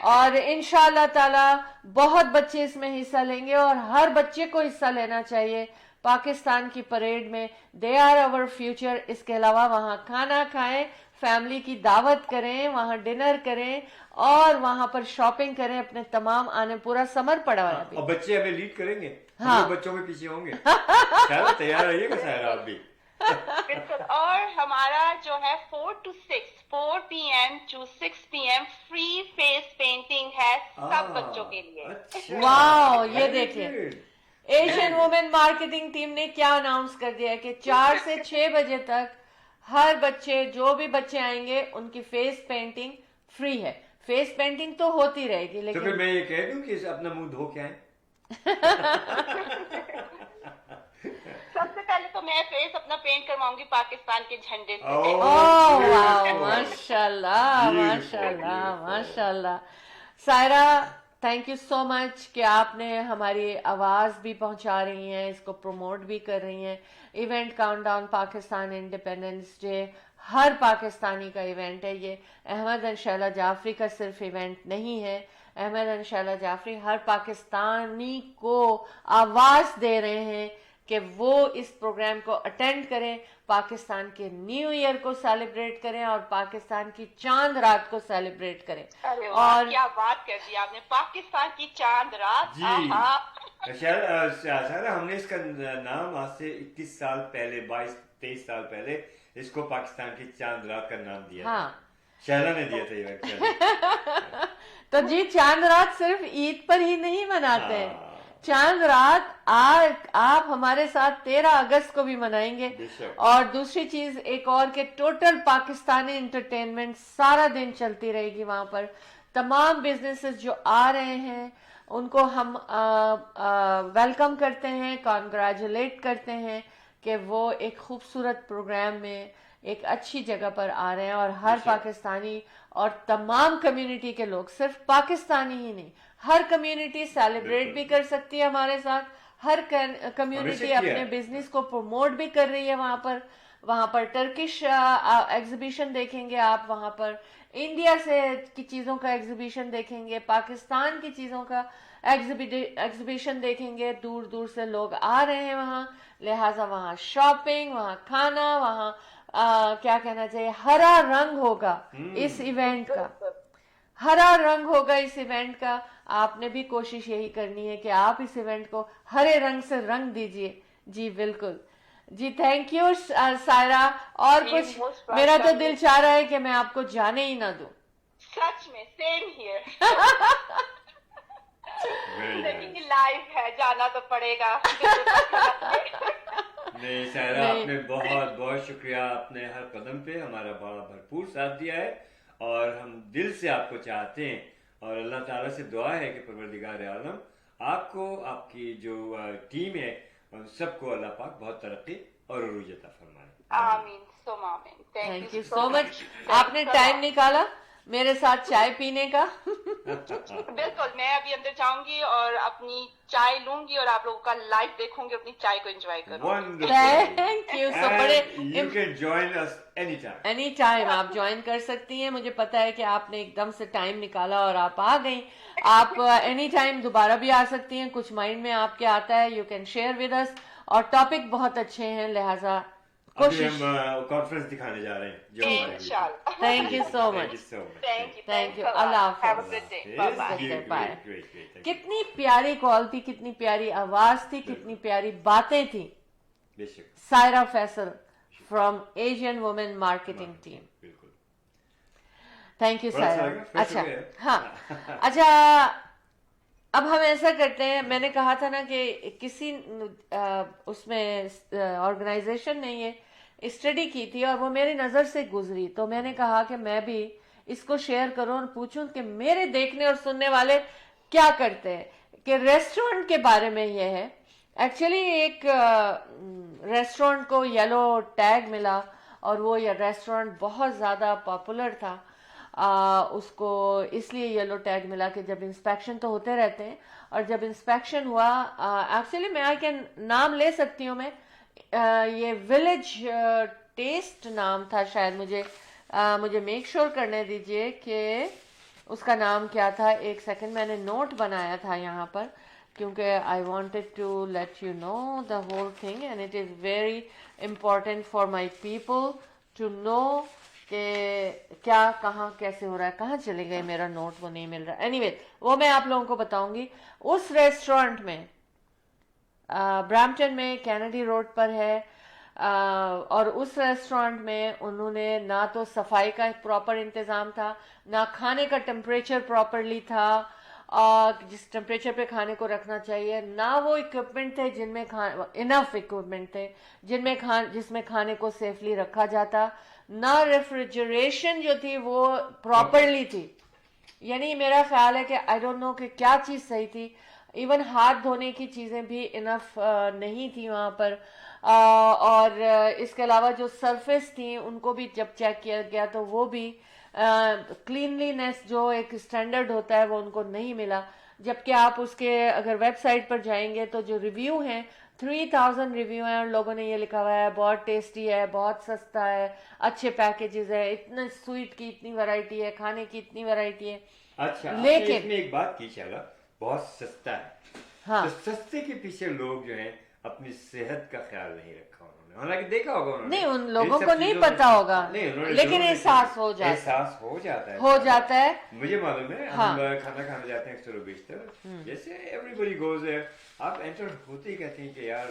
और इंशाल्लाह ताला बहुत बच्चे इसमें हिस्सा लेंगे, और हर बच्चे को हिस्सा लेना चाहिए पाकिस्तान की परेड में। They are our future. इसके अलावा वहाँ खाना खाएं, फैमिली की दावत करें, वहाँ डिनर करें, और वहाँ पर शॉपिंग करें अपने तमाम आने, पूरा समर पड़ा हुआ है अभी। और बच्चे हमें लीड करेंगे, हाँ। हम लोग बच्चों के पीछे होंगे। शायद तैयार रहिएगा शायद आप भी। बिल्कुल। और हमारा जो है 4 to 6, 4 PM to 6 PM free face painting है सब बच्चों के लिए। अच्छा, वाओ, ये very देखिए। good। Asian women marketing team ने क्या अनाउंस कर दिया है कि 4 से 6 बजे तक हर बच्चे, जो भी बच्चे आएंगे, उनकी फेस पेंटिंग फ्री है। फेस पेंटिंग तो होती रहेगी, तो फिर लेकिन मैं ये कह दूं कि अपना मुंह धो के आए। सबसे पहले तो मैं फेस अपना पेंट करवाऊंगी पाकिस्तान के झंडे से। ओह beautiful, वाह, माशाल्लाह beautiful, माशाल्लाह beautiful। माशाल्लाह। Saira, thank you so much कि आपने हमारी आवाज़ भी पहुंचा रही हैं, इसको प्रमोट भी कर रही हैं। Event countdown Pakistan independence Day हर पाकिस्तानी का इवेंट है। ये अहमद एंड शैला जाफरी का सिर्फ इवेंट नहीं है। अहमद एंड शैला जाफरी हर पाकिस्तानी को आवाज़ दे रहे हैं कि वो इस प्रोग्राम को अटेंड करें, पाकिस्तान के न्यू ईयर को सेलिब्रेट करें, और पाकिस्तान की चांद रात को सेलिब्रेट करें। अरे वाह, और क्या बात कर दी आपने, पाकिस्तान की चांद रात। जी। आहा। शायद हमने इसका नाम आज से 21 साल पहले, 22-23 साल पहले इसको पाकिस्तान की चांद रात का नाम दिया था। हाँ, शैला ने दिया था ये actually। तो जी चांद रात सिर्फ ईद पर ही नहीं मनाते हैं। हाँ। चांद रात आप हमारे साथ 13 अगस्त को भी मनाएंगे। बेशक। और दूसरी चीज एक और के टोटल पाकिस्तानी इंटरटेनमेंट सारा दिन चलती रहेगी वहां पर। तमाम बिजनेसेस जो आ रहे हैं उनको हम वेलकम करते हैं, कॉन्ग्रेचुलेट करते हैं कि वो एक खूबसूरत प्रोग्राम में एक अच्छी जगह पर आ रहे हैं। और हर पाकिस्तानी और तमाम कम्युनिटी के लोग, सिर्फ पाकिस्तानी ही नहीं, हर कम्युनिटी सेलिब्रेट भी कर सकती है हमारे साथ। हर कम्युनिटी किया अपने है। बिजनेस को प्रमोट भी कर रही है वहां पर टर्किश एग्जीबिशन देखेंगे आप, वहां पर इंडिया से की चीजों का एग्जीबिशन देखेंगे, पाकिस्तान की चीजों का एग्जीबिशन देखेंगे। दूर दूर से लोग आ रहे हैं वहां, लिहाजा वहां शॉपिंग, वहां खाना, वहां क्या कहना चाहिए, हरा रंग होगा इस इवेंट का। हरा रंग होगा इस इवेंट का। आपने भी कोशिश यही करनी है कि आप इस इवेंट को हरे रंग से रंग दीजिए। जी बिल्कुल जी, थैंक यू सायरा। और जी, कुछ most मेरा तो welcome। दिल चाह रहा है कि मैं आपको जाने ही ना दूं। सच में सेम हियर। Very लेकिन nice। ये लाइव है, जाना तो पड़ेगा। नहीं सायरा, नहीं। आपने बहुत बहुत शुक्रिया। आपने हर कदम पे हमारा बड़ा भरपूर साथ दिया है, और हम दिल से आपको चाहते हैं, और अल्लाह ताला से दुआ है कि परवरदिगार आलम आपको, आपकी जो टीम है, उन सबको अल्लाह पाक बहुत तरक्की और उरूज अता फरमाए। आमीन सुम आमीन। थैंक यू सो मच, आपने टाइम निकाला मेरे साथ चाय पीने का। बिल्कुल, मैं अभी अंदर जाऊंगी और अपनी चाय लूंगी और आप लोगों का लाइव देखूंगी, अपनी चाय को एंजॉय करूंगी। Wonderful। Thank you so And बड़े you can join us anytime। Any time आप ज्वाइन कर सकती हैं। मुझे पता है कि आपने एकदम से टाइम निकाला और आप आ गई। आप एनी टाइम दोबारा भी आ सकती हैं, कुछ माइंड में आपके आता है, you can share with us. और टॉपिक बहुत अच्छे हैं, लिहाजा अभी कोशिश। हम कॉन्फ्रेंस दिखाने जा रहे हैं जो हमारी हुई। इंशाल्लाह। Thank you so Thank much. you so much। Thank you. Thank you. Thanks a lot. Allah Have a Hafiz. good day. Yes, Bye bye. great, Bye. great, great, great, thank you। कितनी प्यारी call थी, कितनी प्यारी आवाज थी, कितनी प्यारी बातें थी। बेशक। Saira Faisal from Asian women marketing team. बिल्कुल। थैंक यू बड़ा अच्छा सायरा। लगा, फिर अच्छा शुक्रिया। हाँ, अच्छा अब हम ऐसा करते हैं, मैंने कहा था ना कि किसी उसमें ऑर्गेनाइजेशन ने ये स्टडी की थी और वो मेरी नज़र से गुजरी, तो मैंने कहा कि मैं भी इसको शेयर करूं और पूछूं कि मेरे देखने और सुनने वाले क्या करते हैं। कि रेस्टोरेंट के बारे में ये है, एक्चुअली एक रेस्टोरेंट को येलो टैग मिला और वो ये रेस्टोरेंट बहुत ज़्यादा पॉपुलर था। उसको इसलिए येलो टैग मिला कि जब इंस्पेक्शन तो होते रहते हैं, और जब इंस्पेक्शन हुआ, एक्चुअली मैं आई कैन नाम ले सकती हूँ मैं, ये विलेज टेस्ट नाम था शायद, मुझे मेक श्योर करने दीजिए कि उसका नाम क्या था। एक सेकंड, मैंने नोट बनाया था यहाँ पर, क्योंकि I wanted to let you know the whole thing and it is very important for my people to know कि क्या कहाँ कैसे हो रहा है। कहाँ चले गए मेरा नोट, वो नहीं मिल रहा। एनीवे, वो मैं आप लोगों को बताऊंगी। उस रेस्टोरेंट में ब्रैम्पटन में कैनेडी रोड पर है, और उस रेस्टोरेंट में उन्होंने ना तो सफाई का एक प्रॉपर इंतज़ाम था, ना खाने का टेम्परेचर प्रॉपरली था, जिस टेम्परेचर पे खाने को रखना चाहिए, ना वो इक्विपमेंट थे जिनमें इनफ इक्विपमेंट थे जिसमें खाने को सेफली रखा जाता, ना रेफ्रिजरेशन जो थी वो प्रॉपरली थी। यानी मेरा ख्याल है कि आई डोंट नो कि क्या चीज़ सही थी, इवन हाथ धोने की चीज़ें भी इनफ नहीं थी वहाँ पर, और इसके अलावा जो सरफेस थी उनको भी जब चेक किया गया तो वो भी क्लीनलीनेस जो एक स्टैंडर्ड होता है वो उनको नहीं मिला। जबकि आप उसके अगर वेबसाइट पर जाएंगे तो जो रिव्यू हैं 3000 रिव्यू हैं, और लोगों ने ये लिखा हुआ है बहुत टेस्टी है, बहुत सस्ता है, अच्छे पैकेजेस है, इतने स्वीट की इतनी वैरायटी है, खाने की इतनी वैरायटी है। अच्छा, लेकिन इसमें एक बात की चला, बहुत सस्ता है। हाँ, तो सस्ते के पीछे लोग जो हैं अपनी सेहत का ख्याल नहीं रखा उन्होंने, हालांकि देखा होगा उन्होंने, नहीं, उन लोगों इन को सब नहीं चीजों पता में- होगा, नहीं, उन्होंने लेकिन जरूर एहसास हो जाता है। एहसास हो जाता है, हो जाता है। मुझे मालूम है, हाँ। हम खाना खाने जाते हैं अक्सर बिस्तर, जैसे एवरीबॉडी गोज देयर, आप एंटर होते ही कहते हैं कि यार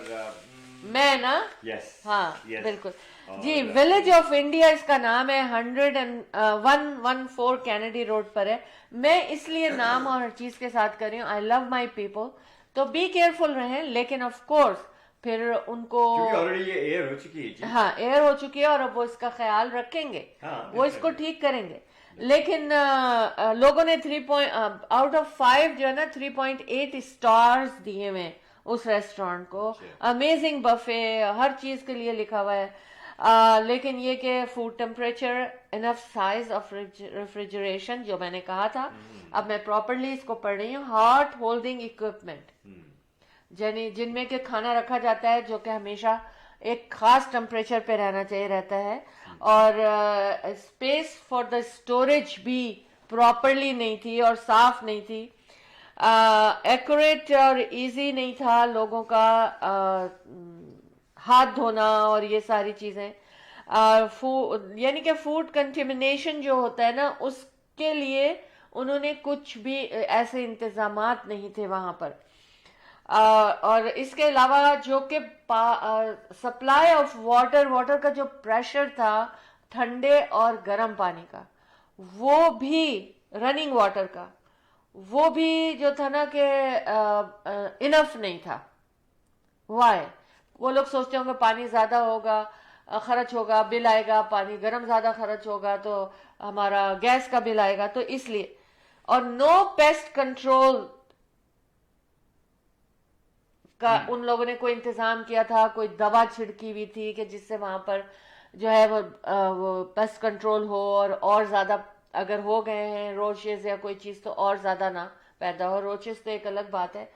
मैं ना, यस, हाँ यस, बिल्कुल और- जी, विलेज ऑफ इंडिया इसका नाम है, 114 कैनेडी रोड पर है। मैं इसलिए नाम और हर चीज के साथ कर रही हूँ, आई लव माई पीपल, तो बी केयरफुल रहें, लेकिन ऑफ कोर्स फिर उनको, क्योंकि ऑलरेडी ये एयर हो चुकी है जी। हाँ एयर हो चुकी है, और अब वो इसका ख्याल रखेंगे, हाँ, वो इसको ठीक करेंगे। लेकिन लोगों ने 3 आउट ऑफ 5 जो है ना 3.8 स्टार्स दिए हुए हैं उस रेस्टोरेंट को। अमेजिंग बफे, हर चीज के लिए लिखा हुआ है, लेकिन ये कि food temperature, enough size of refrigeration जो मैंने कहा था, अब मैं प्रॉपरली इसको पढ़ रही हूँ, हार्ट होल्डिंग इक्विपमेंट जिनमें के खाना रखा जाता है, जो कि हमेशा एक खास टेम्परेचर पे रहना चाहिए रहता है, और स्पेस फॉर द स्टोरेज भी प्रॉपरली नहीं थी और साफ नहीं थी, एक्यूरेट और इजी नहीं था लोगों का हाथ धोना और ये सारी चीजें, यानी कि फूड कंटेमिनेशन जो होता है ना, उसके लिए उन्होंने कुछ भी ऐसे इंतजामात नहीं थे वहां पर। और इसके अलावा जो कि सप्लाई ऑफ वाटर का जो प्रेशर था ठंडे और गर्म पानी का, वो भी रनिंग वाटर का, वो भी जो था ना कि इनफ नहीं था। वाई? वो लोग सोचते होंगे पानी ज्यादा होगा, खर्च होगा, बिल आएगा, पानी गर्म ज्यादा खर्च होगा तो हमारा गैस का बिल आएगा, तो इसलिए। और नो पेस्ट कंट्रोल का उन लोगों ने कोई इंतजाम किया था, कोई दवा छिड़की हुई थी कि जिससे वहां पर जो है वो पेस्ट कंट्रोल हो, और ज्यादा अगर हो गए हैं रोचेस या कोई चीज तो और ज्यादा ना पैदा हो। रोचेस तो एक अलग बात है,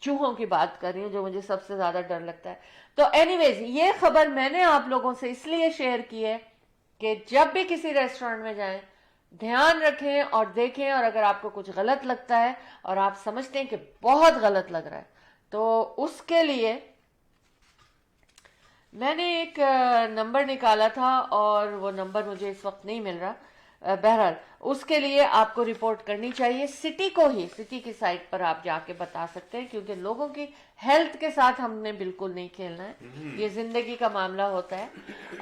चूहों की बात कर रही हूँ जो मुझे सबसे ज्यादा डर लगता है। तो एनीवेज, ये खबर मैंने आप लोगों से इसलिए शेयर की है कि जब भी किसी रेस्टोरेंट में जाएं ध्यान रखें और देखें, और अगर आपको कुछ गलत लगता है और आप समझते हैं कि बहुत गलत लग रहा है, तो उसके लिए मैंने एक नंबर निकाला था, और वो नंबर मुझे इस वक्त नहीं मिल रहा। बहरहाल उसके लिए आपको रिपोर्ट करनी चाहिए सिटी को ही, सिटी की साइट पर आप जाके बता सकते हैं, क्योंकि लोगों की हेल्थ के साथ हमने बिल्कुल नहीं खेलना है, ये जिंदगी का मामला होता है।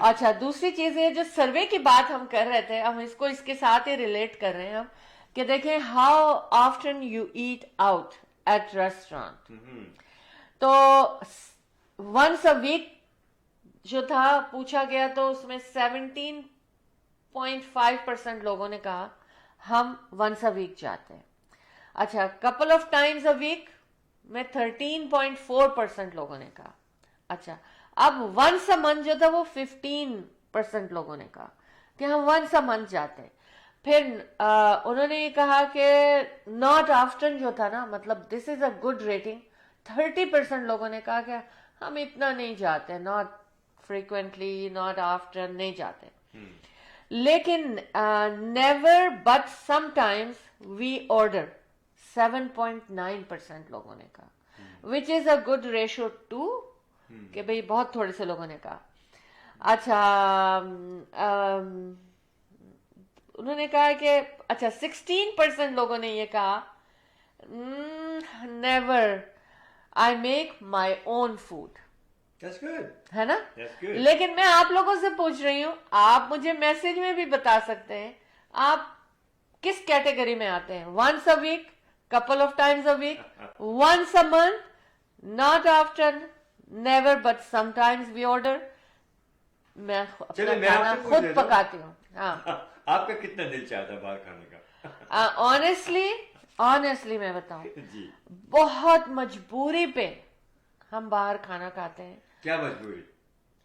अच्छा, दूसरी चीज है जो सर्वे की बात हम कर रहे थे, हम इसको इसके साथ ही रिलेट कर रहे हैं हम, कि देखें how often you eat out at restaurant. तो वंस अ वीक जो था पूछा गया, तो उसमें 17.5% लोगों ने कहा हम वंस अ वीक जाते हैं। अच्छा, couple of times a week में 13.4% लोगों ने कहा। अच्छा, अब वंस अ मंथ जो था वो 15% लोगों ने कहा। कि हम वंस अ मंथ जाते हैं. फिर उन्होंने ये कहा कि नॉट आफ्टन जो था ना, मतलब this is a good rating. 30% लोगों ने कहा कि हम इतना नहीं जाते, नॉट फ्रीक्वेंटली, नॉट आफ्टन, नहीं जाते. लेकिन never but sometimes we order 7.9% लोगों ने कहा, which is a good ratio too, कि भाई बहुत थोड़े से लोगों ने कहा. अच्छा, उन्होंने कहा कि अच्छा 16% लोगों ने ये कहा never, I make my own food. That's good. है ना? That's good. लेकिन मैं आप लोगों से पूछ रही हूं, आप मुझे मैसेज में भी बता सकते हैं आप किस कैटेगरी में आते हैं. Once a week, couple of times a week, once a month, not often, never but sometimes we order. मैं अपना चलिए, मैं खाना आपसे पूछ खुद लेता हूं. पकाती हूँ. हाँ, आपका कितना दिल चाहता है बाहर खाने का? ऑनेस्टली मैं बताऊं, जी. बहुत मजबूरी पे हम बाहर खाना खाते हैं. क्या मजबूरी?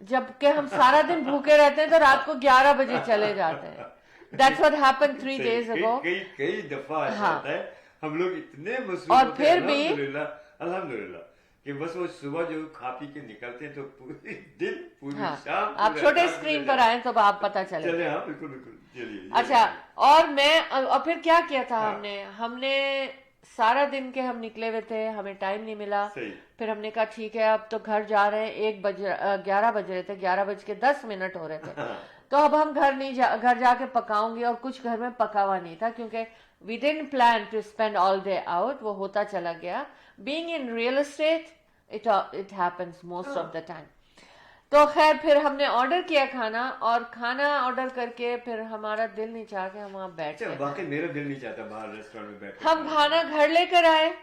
जबकि हम सारा दिन भूखे रहते हैं तो रात को 11 बजे चले जाते हैं. That's what happened 3 days ago. कई दफा ऐसा हाँ. होता है, हम लोग इतने मसरूफ और होते हैं, फिर भी- अल्हम्दुलिल्लाह कि बस वो सुबह जो खा पी के निकलते हैं तो पूरी दिन पूरी हाँ, शाम आप पूरा छोटे रात स्क्रीन गुजर पर आए तो आप पता चले. चले. हाँ, बिल्कुल बिल्कुल. चलिए. अच्छा, और फिर क्या किया था हाँ. हमने सारा दिन के हम निकले हुए थे, हमें टाइम नहीं मिला. सही. फिर हमने कहा ठीक है, अब तो घर जा रहे हैं. 11 बज रहे थे, 11:10 हो रहे थे. तो अब हम घर जाके पकाऊंगी, और कुछ घर में पका हुआ नहीं था क्योंकि we didn't plan to spend all day out. वो होता चला गया. Being in real estate it happens most of the time. तो खैर फिर हमने ऑर्डर किया खाना, और खाना ऑर्डर करके फिर हमारा दिल नहीं चाहा कि हम वहां बैठ अच्छा, गए. वाकई मेरा दिल नहीं चाहता बाहर रेस्टोरेंट में बैठ के हम खाना. खाना घर लेकर आए.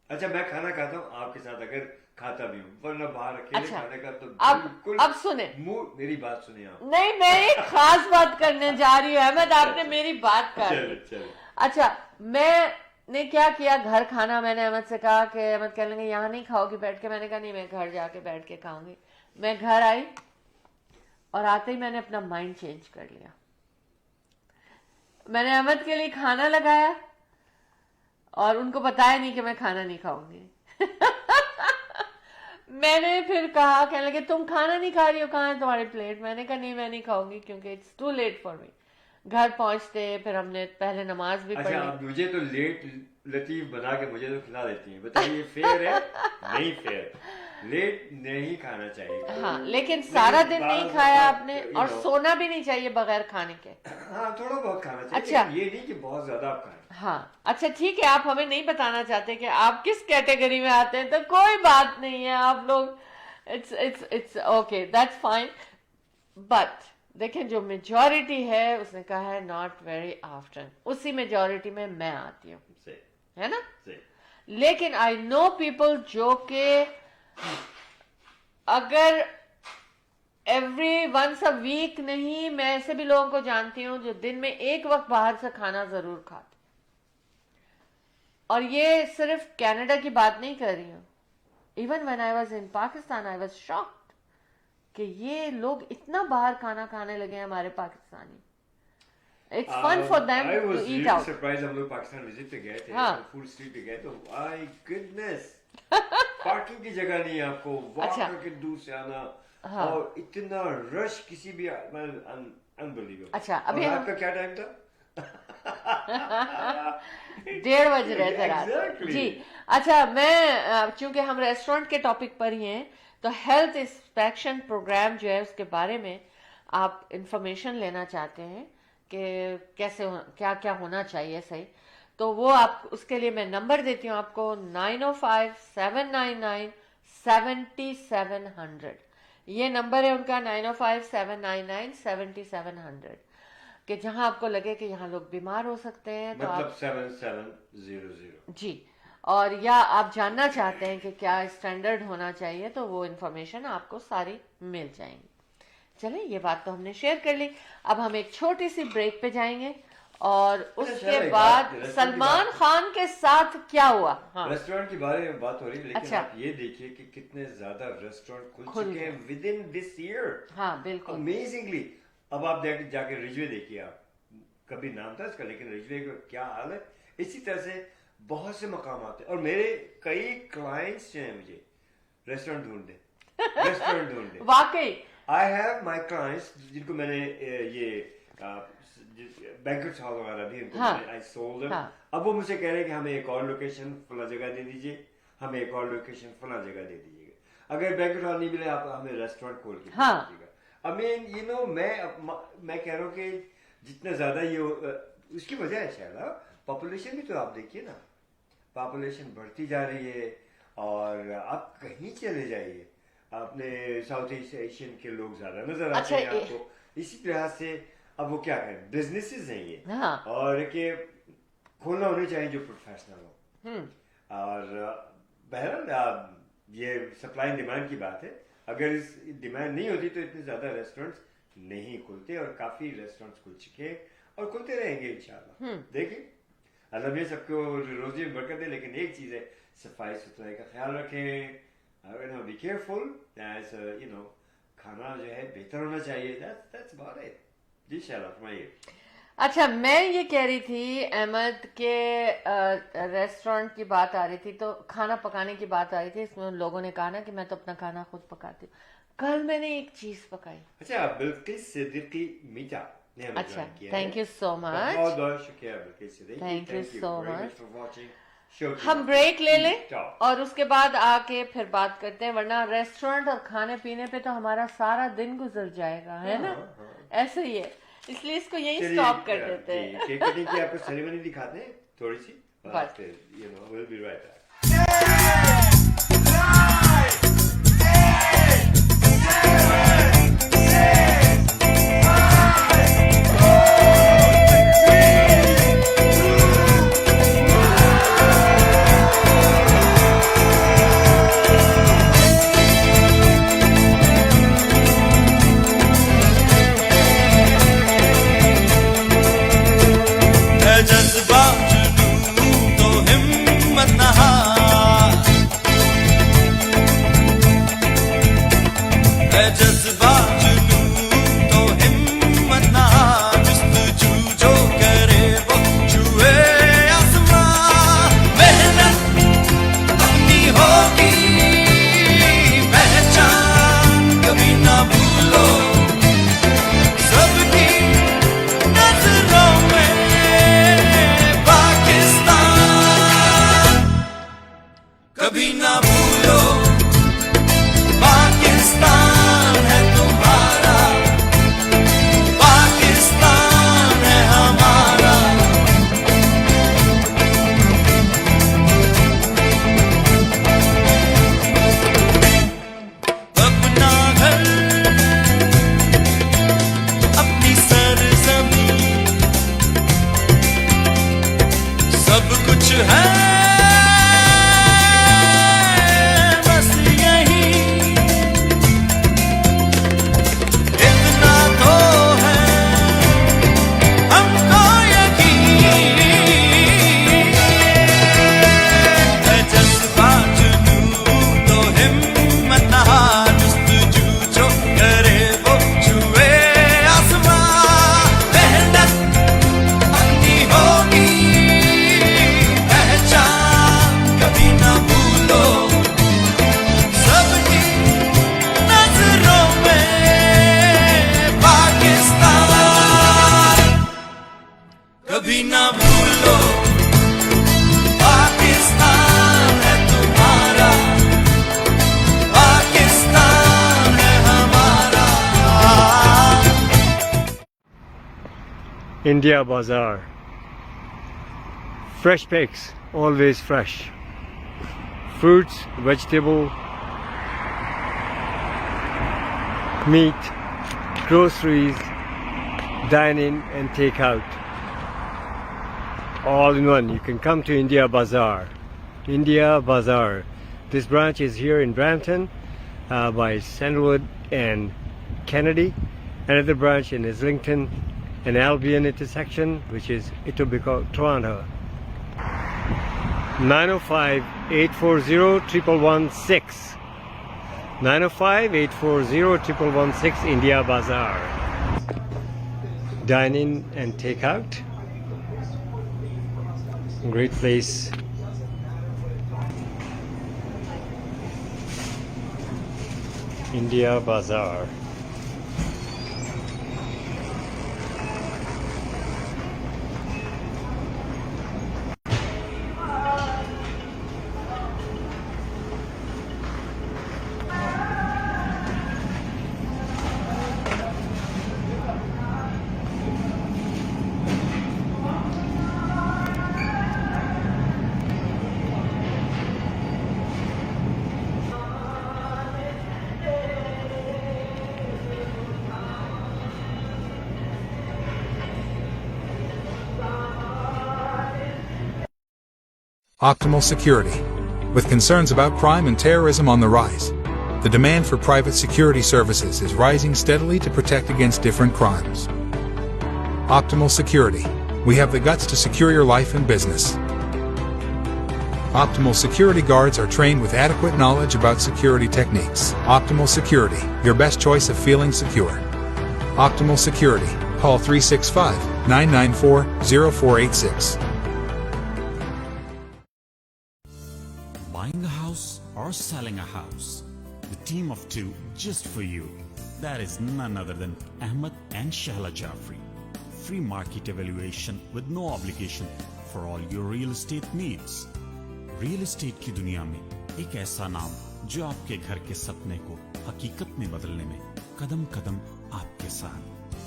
अच्छा, मैं खाना खाता हूँ आपके साथ, अगर खाता भी हूँ, वरना बाहर अकेले अच्छा, खाने का तो अब सुने. मेरी बात सुनिए आप. नहीं, मैं एक खास बात करने जा रही हूँ अहमद, आपने मेरी बात कर दी. चलो. अच्छा, मैंने क्या किया, घर खाना मैंने अहमद से कहा कि अहमद कह लेंगे यहाँ नहीं खाओगी बैठ के. मैंने कहा नहीं, मैं घर जाके बैठ के खाऊंगी. मैं घर आई और आते ही मैंने अपना माइंड चेंज कर लिया. मैंने अहमद के लिए खाना लगाया और उनको बताया नहीं कि मैं खाना नहीं खाऊंगी. मैंने फिर कहा, कहने लगे तुम खाना नहीं खा रही हो, कहाँ है तुम्हारी प्लेट. मैंने कहा नहीं, मैं नहीं खाऊंगी क्योंकि it's too late for me. घर पहुंचते फिर हमने पहले नमाज भी अच्छा, पढ़ी. आप मुझे तो लेट लतीफ बना के मुझे तो खिला देती हैं. बताइए, फेयर है? नहीं फेयर. लेट नहीं खाना चाहिए. हाँ, लेकिन सारा दिन नहीं बाज़ खाया औक़ात, आपने, you और know. सोना भी नहीं चाहिए बगैर खाने के. हाँ, थोड़ा बहुत खाना चाहिए. अच्छा. लेकिन ये नहीं कि बहुत ज्यादा आप खाएं. हाँ, अच्छा ठीक है, आप हमें नहीं बताना चाहते कि आप किस कैटेगरी में आते हैं, तो कोई बात नहीं है. आप लोग it's okay, that's fine. But देखें, जो मेजॉरिटी है उसने कहा है नॉट वेरी आफ्टन. उसी मेजॉरिटी में मैं आती हूँ, सही. है ना. सही. लेकिन आई नो पीपल जो कि अगर एवरी वंस अ वीक नहीं, मैं ऐसे भी लोगों को जानती हूं जो दिन में एक वक्त बाहर से खाना जरूर खाते. और ये सिर्फ कनाडा की बात नहीं कर रही हूं. Even when I was in Pakistan I was shocked कि ये लोग इतना बाहर खाना खाने लगे हैं हमारे Pakistani. It's fun for them I to was eat really out. surprised. हम लोग पाकिस्तान विजिट पे गए थे, हाँ. फूड स्ट्रीट पे गए तो माय गुडनेस, पार्किंग की जगह नहीं है आपको, वॉक अच्छा. करके दूर से आना. हाँ. और इतना रश किसी भी अनबिलीवेबल. अच्छा, अभी और हम- आपका क्या टाइम था? 1:30 बज रहे थे रात. Exactly. जी. अच्छा, मैं चूंकि हम रेस्टोरेंट के टॉपिक पर ही हैं, तो हेल्थ इंस्पेक्शन प्रोग्राम जो है उसके बारे में आप इंफॉर्मेशन लेना चाहते हैं कि कैसे क्या क्या होना चाहिए सही, तो वो आप उसके लिए मैं नंबर देती हूँ आपको, 905-799-7700. ये नंबर है उनका, 905-799-7700, कि जहां आपको लगे कि यहाँ लोग बीमार हो सकते हैं तो मतलब आप 7700. जी, और या आप जानना चाहते हैं कि क्या स्टैंडर्ड होना चाहिए, तो वो इन्फॉर्मेशन आपको सारी मिल जाएंगी. चलिए, ये बात तो हमने शेयर कर ली. अब हम एक छोटी सी ब्रेक पे जाएंगे और उसके चलो, एक बाद बात, रेस्टोरेंट की सलमान बात- खान के साथ क्या हुआ. हाँ, रेस्टोरेंट के बारे में बात हो रही है, लेकिन अच्छा. आप ये देखिए कि कितने ज्यादा रेस्टोरेंट खुल खुल चुके हैं गए. With in this year. हाँ बिल्कुल. अमेजिंगली. अब आप जाके रिजवे देखिए, आप कभी नाम था इसका, लेकिन रिजवे का क्या हाल है। इसी तरह से बहुत से मकाम आते हैं, और मेरे कई क्लाइंट्स जो हैं मुझे रेस्टोरेंट ढूंढ दे वाकई आई हैव माई क्लाइंट्स जिनको मैंने ये बैंक्वेट हॉल वगैरह भी उनको आई सोल्ड देम। अब वो मुझसे कह रहे हैं कि हमें एक और लोकेशन फला जगह दे दीजिए, हमें एक और लोकेशन फला जगह दे दीजिएगा। अगर बैंक्वेट हॉल नहीं मिले आप हमें रेस्टोरेंट खोल के दीजिएगा। आई मीन यू नो मैं कह रहा हूँ कि जितना ज्यादा ये उसकी वजह है शायद पॉपुलेशन भी तो आप देखिए ना, पॉपुलेशन बढ़ती जा रही है, और आप कहीं चले जाइए अपने साउथ ईस्ट एशियन के लोग ज्यादा नजर आते हैं आपको। इसी लिहाज से अब वो क्या करें, बिजनेसेस हैं ये, और कि खोलना होने चाहिए जो प्रोफेशनल हो। और बहरहाल ये सप्लाई एंड डिमांड की बात है, अगर इस डिमांड नहीं होती तो इतने ज्यादा रेस्टोरेंट्स नहीं खुलते, और काफी रेस्टोरेंट्स खुल चुके हैं और खुलते रहेंगे इंशाल्लाह। देखिए अल्लाह भी सबको रोजी में बरकत दे, लेकिन एक चीज है, सफाई सुथराई का ख्याल रखें, बी केयरफुल, यू नो खाना जो है बेहतर होना चाहिए। that's about it। जी शाला फरमाइए। अच्छा, मैं ये कह रही थी अहमद के रेस्टोरेंट की बात आ रही थी, तो खाना पकाने की बात आ रही थी, इसमें उन लोगों ने कहा ना कि मैं तो अपना खाना खुद पकाती हूँ। कल मैंने एक चीज पकाई। अच्छा, बिल्किस सिद्दीकी मीठा। अच्छा, थैंक यू सो मच, बहुत बहुत शुक्रिया Bilkis Siddiqui, thank you so much. हम हम ब्रेक ले लें और उसके बाद आके फिर बात करते हैं, वरना रेस्टोरेंट और खाने पीने पे तो हमारा सारा दिन गुजर जाएगा, है ना। ऐसे ही है, इसलिए इसको यही स्टॉप कर देते हैं। केक कटिंग की आपको सेरेमनी दिखाते हैं थोड़ी सी, बस you know will be right back. जज्बा जुनून तो हिम्मत नहा, जज्बा जुनून तो हिम्मत नहा, जुस्तजू जो करे वो छुए आसमां। मेहनत अपनी होगी पहचान, कभी ना भूलो सबकी नजरों में कभी ना भूलो पाकिस्तान है तुम्हारा, पाकिस्तान है हमारा। अपना घर अपनी सरजमीं सब कुछ है, कभी ना भूलो पाकिस्तान है तुम्हारा, पाकिस्तान है हमारा। India Bazaar. Fresh pigs, always fresh. Fruits, vegetable, meat, groceries, dine in and take out. All in one. You can come to India Bazaar. India Bazaar. This branch is here in Brampton by Sandalwood and Kennedy. Another branch in Islington and Albion intersection, which is Etobicoke, Toronto. 905-840-1116. 905-840-1116 India Bazaar. dine in and take out. Great place. India Bazaar. Optimal Security. With concerns about crime and terrorism on the rise, the demand for private security services is rising steadily to protect against different crimes. Optimal Security. We have the guts to secure your life and business. Optimal Security guards are trained with adequate knowledge about security techniques. Optimal Security, your best choice of feeling secure. Optimal Security. Call 365-994-0486. Buying a house or selling a house? The team of two just for you. That is none other than Ahmed and Shahla Jafri. Free market evaluation with no obligation for all your real estate needs. Real estate की दुनिया में एक ऐसा नाम जो आपके घर के सपने को हकीकत में बदलने में कदम कदम आपके साथ.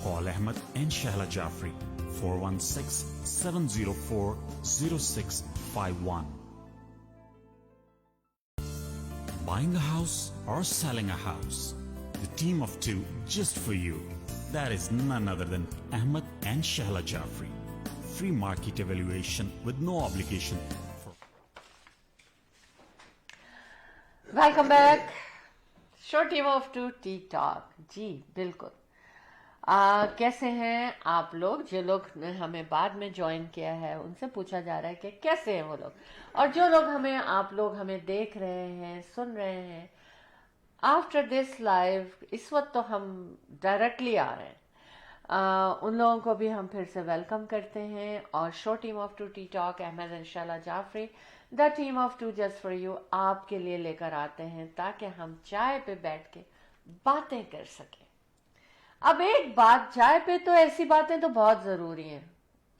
Call Ahmed and Shahla Jaffrey 416-704-0651. Buying a house or selling a house? The team of two just for you. That is none other than Ahmed and Shahla Jafri. Free market evaluation with no obligation. Welcome back. Show team of two T talk. जी बिल्कुल. कैसे हैं आप लोग? जो लोग ने हमें बाद में ज्वाइन किया है उनसे पूछा जा रहा है कि कैसे हैं वो लोग, और जो लोग आप लोग हमें देख रहे हैं, सुन रहे हैं आफ्टर दिस लाइव. इस वक्त तो हम डायरेक्टली आ रहे हैं. उन लोगों को भी हम फिर से वेलकम करते हैं. और show team of two T talk Ahmed and Shahla Jafri, the team of two just for you आपके लिए लेकर आते हैं ताकि हम चाय पे बैठ के बातें कर सकें. अब एक बात, चाय पे तो ऐसी बातें तो बहुत ज़रूरी हैं.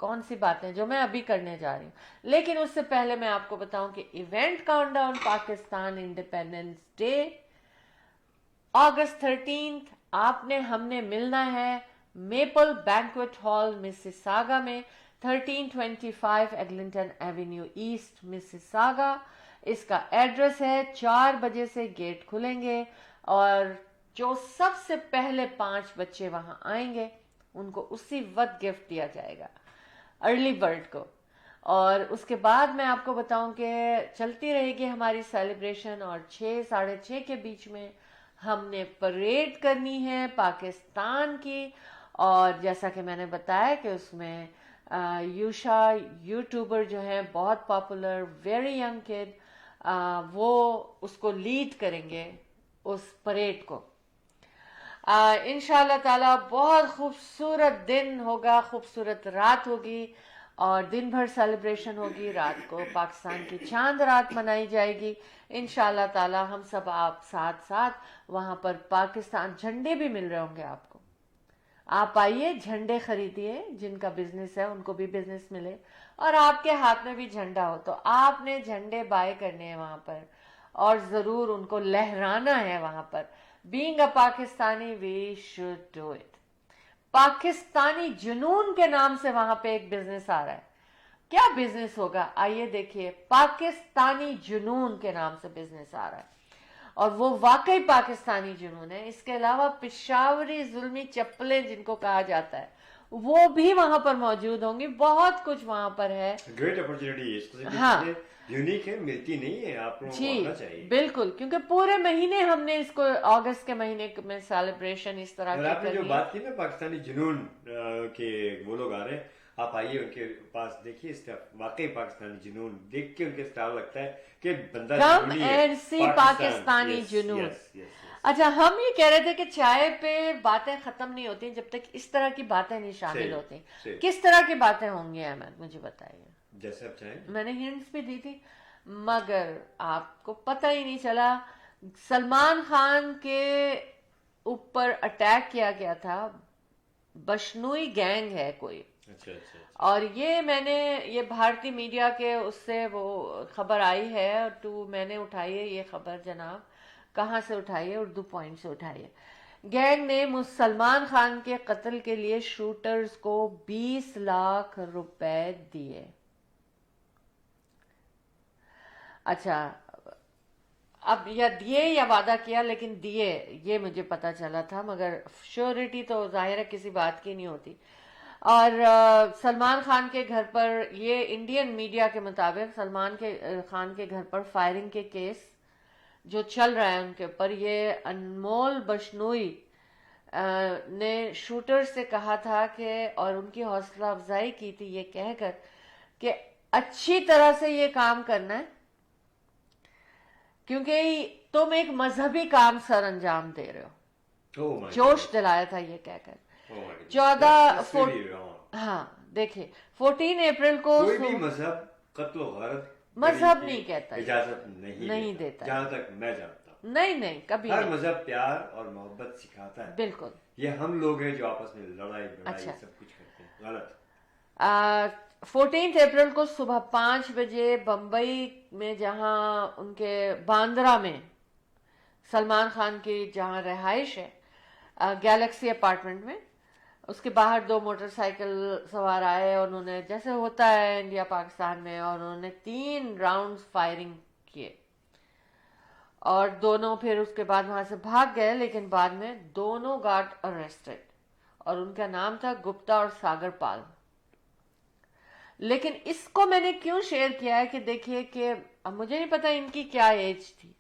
कौन सी बातें? जो मैं अभी करने जा रही हूँ. लेकिन उससे पहले मैं आपको बताऊं कि event countdown Pakistan independence Day अगस्त 13 हमने मिलना है मेपल बैंक्वेट हॉल मिसिसागा में, 1325 एग्लिंटन एवेन्यू ईस्ट मिसिसागा. इसका एड्रेस है. 4 बजे से गेट खुलेंगे और जो सबसे पहले 5 बच्चे वहां आएंगे उनको उसी वक्त गिफ्ट दिया जाएगा, अर्ली बर्ड को. और उसके बाद मैं आपको बताऊं कि चलती रहेगी हमारी सेलिब्रेशन, और 6 साढ़े 6 के बीच में हमने परेड करनी है पाकिस्तान की. और जैसा कि मैंने बताया कि उसमें यूशा यूट्यूबर जो है बहुत पॉपुलर, वेरी यंग किड, वो उसको लीड करेंगे उस परेड को. इंशाल्लाह ताला बहुत खूबसूरत दिन होगा, खूबसूरत रात होगी, और दिन भर सेलिब्रेशन होगी. रात को पाकिस्तान की चांद रात मनाई जाएगी इंशाल्लाह ताला. हम सब आप साथ साथ वहां पर पाकिस्तान झंडे भी मिल रहे होंगे आपको. आप आइए, झंडे खरीदिए. जिनका बिजनेस है उनको भी बिजनेस मिले, और आपके हाथ में भी झंडा हो तो आपने झंडे बाय करने हैं वहां पर, और जरूर उनको लहराना है वहां पर. Being a Pakistani we should do it. Pakistani जुनून के नाम से वहां पे एक बिजनेस आ रहा है. क्या बिजनेस होगा? आइए देखिए. पाकिस्तानी जुनून के नाम से बिजनेस आ रहा है, और वो वाकई पाकिस्तानी जुनून है. इसके अलावा पिशावरी जुल्मी चप्पलें जिनको कहा जाता है वो भी वहां पर मौजूद होंगी. बहुत कुछ वहां पर है. Great opportunity. हाँ, यूनिक है, मिलती नहीं है, आप लोगों को आना चाहिए. बिल्कुल, क्योंकि पूरे महीने हमने इसको अगस्त के महीने में सेलिब्रेशन इस तरह की आपने जो बात की ना पाकिस्तानी जुनून के, वो लोग आ रहे हैं, आप आइए उनके पास, देखिए स्टाफ वाकई पाकिस्तानी जुनून देख के उनके स्टाफ लगता है कि बंदा कम एंड सी पाकिस्तानी जुनून. अच्छा, हम ये कह रहे थे कि चाय पे बातें खत्म नहीं होती जब तक इस तरह की बातें नहीं शामिल सही, होती. सही. किस तरह की बातें होंगी अहमद, मुझे बताइए. जैसे आप चाहें. मैंने हिंट्स भी दी थी मगर आपको पता ही नहीं चला. सलमान खान के ऊपर अटैक किया गया था. बशनोई गैंग है कोई. अच्छा अच्छा. और ये भारतीय मीडिया के उससे वो खबर आई है. मैंने उठाई है ये खबर जनाब. कहाँ से उठाई है? उर्दू पॉइंट से उठाई है. गैंग ने सलमान खान के कत्ल के लिए शूटर्स को 20 लाख रुपए दिए. अच्छा, अब या दिए या वादा किया, लेकिन दिए ये मुझे पता चला था, मगर श्योरिटी तो जाहिर है किसी बात की नहीं होती. और सलमान खान के घर पर, ये इंडियन मीडिया के मुताबिक सलमान खान के घर पर फायरिंग के केस जो चल रहा है उनके ऊपर, ये अनमोल बशनोई ने शूटर से कहा था कि, और उनकी हौसला अफजाई की थी ये कहकर कि अच्छी तरह से ये काम करना है क्योंकि तुम एक मजहबी काम सर अंजाम दे रहे हो. जोश दिलाया था ये कहकर. 14 हाँ देखिए 14 अप्रैल को कोई भी मजहब कत्ल गारत मजहब नहीं कहता, इजाजत नहीं देता. जहां तक मैं जानता हूँ नहीं कभी हर नहीं. मजहब प्यार और मोहब्बत सिखाता है. बिल्कुल. ये हम लोग हैं जो आपस में लड़ाई अच्छा. सब कुछ करते हैं. गलत. 14 अप्रैल को सुबह 5 बजे बंबई में, जहां उनके बांद्रा में सलमान खान की जहां रिहाइश है, गैलेक्सी अपार्टमेंट में, उसके बाहर 2 मोटरसाइकिल सवार आए और उन्होंने, जैसे होता है इंडिया पाकिस्तान में, और उन्होंने 3 राउंड्स फायरिंग किए और दोनों फिर उसके बाद वहां से भाग गए. लेकिन बाद में दोनों गार्ड अरेस्टेड और उनका नाम था गुप्ता और सागर पाल. लेकिन इसको मैंने क्यों शेयर किया है कि देखिए कि मुझे नहीं पता इनकी क्या एज थी,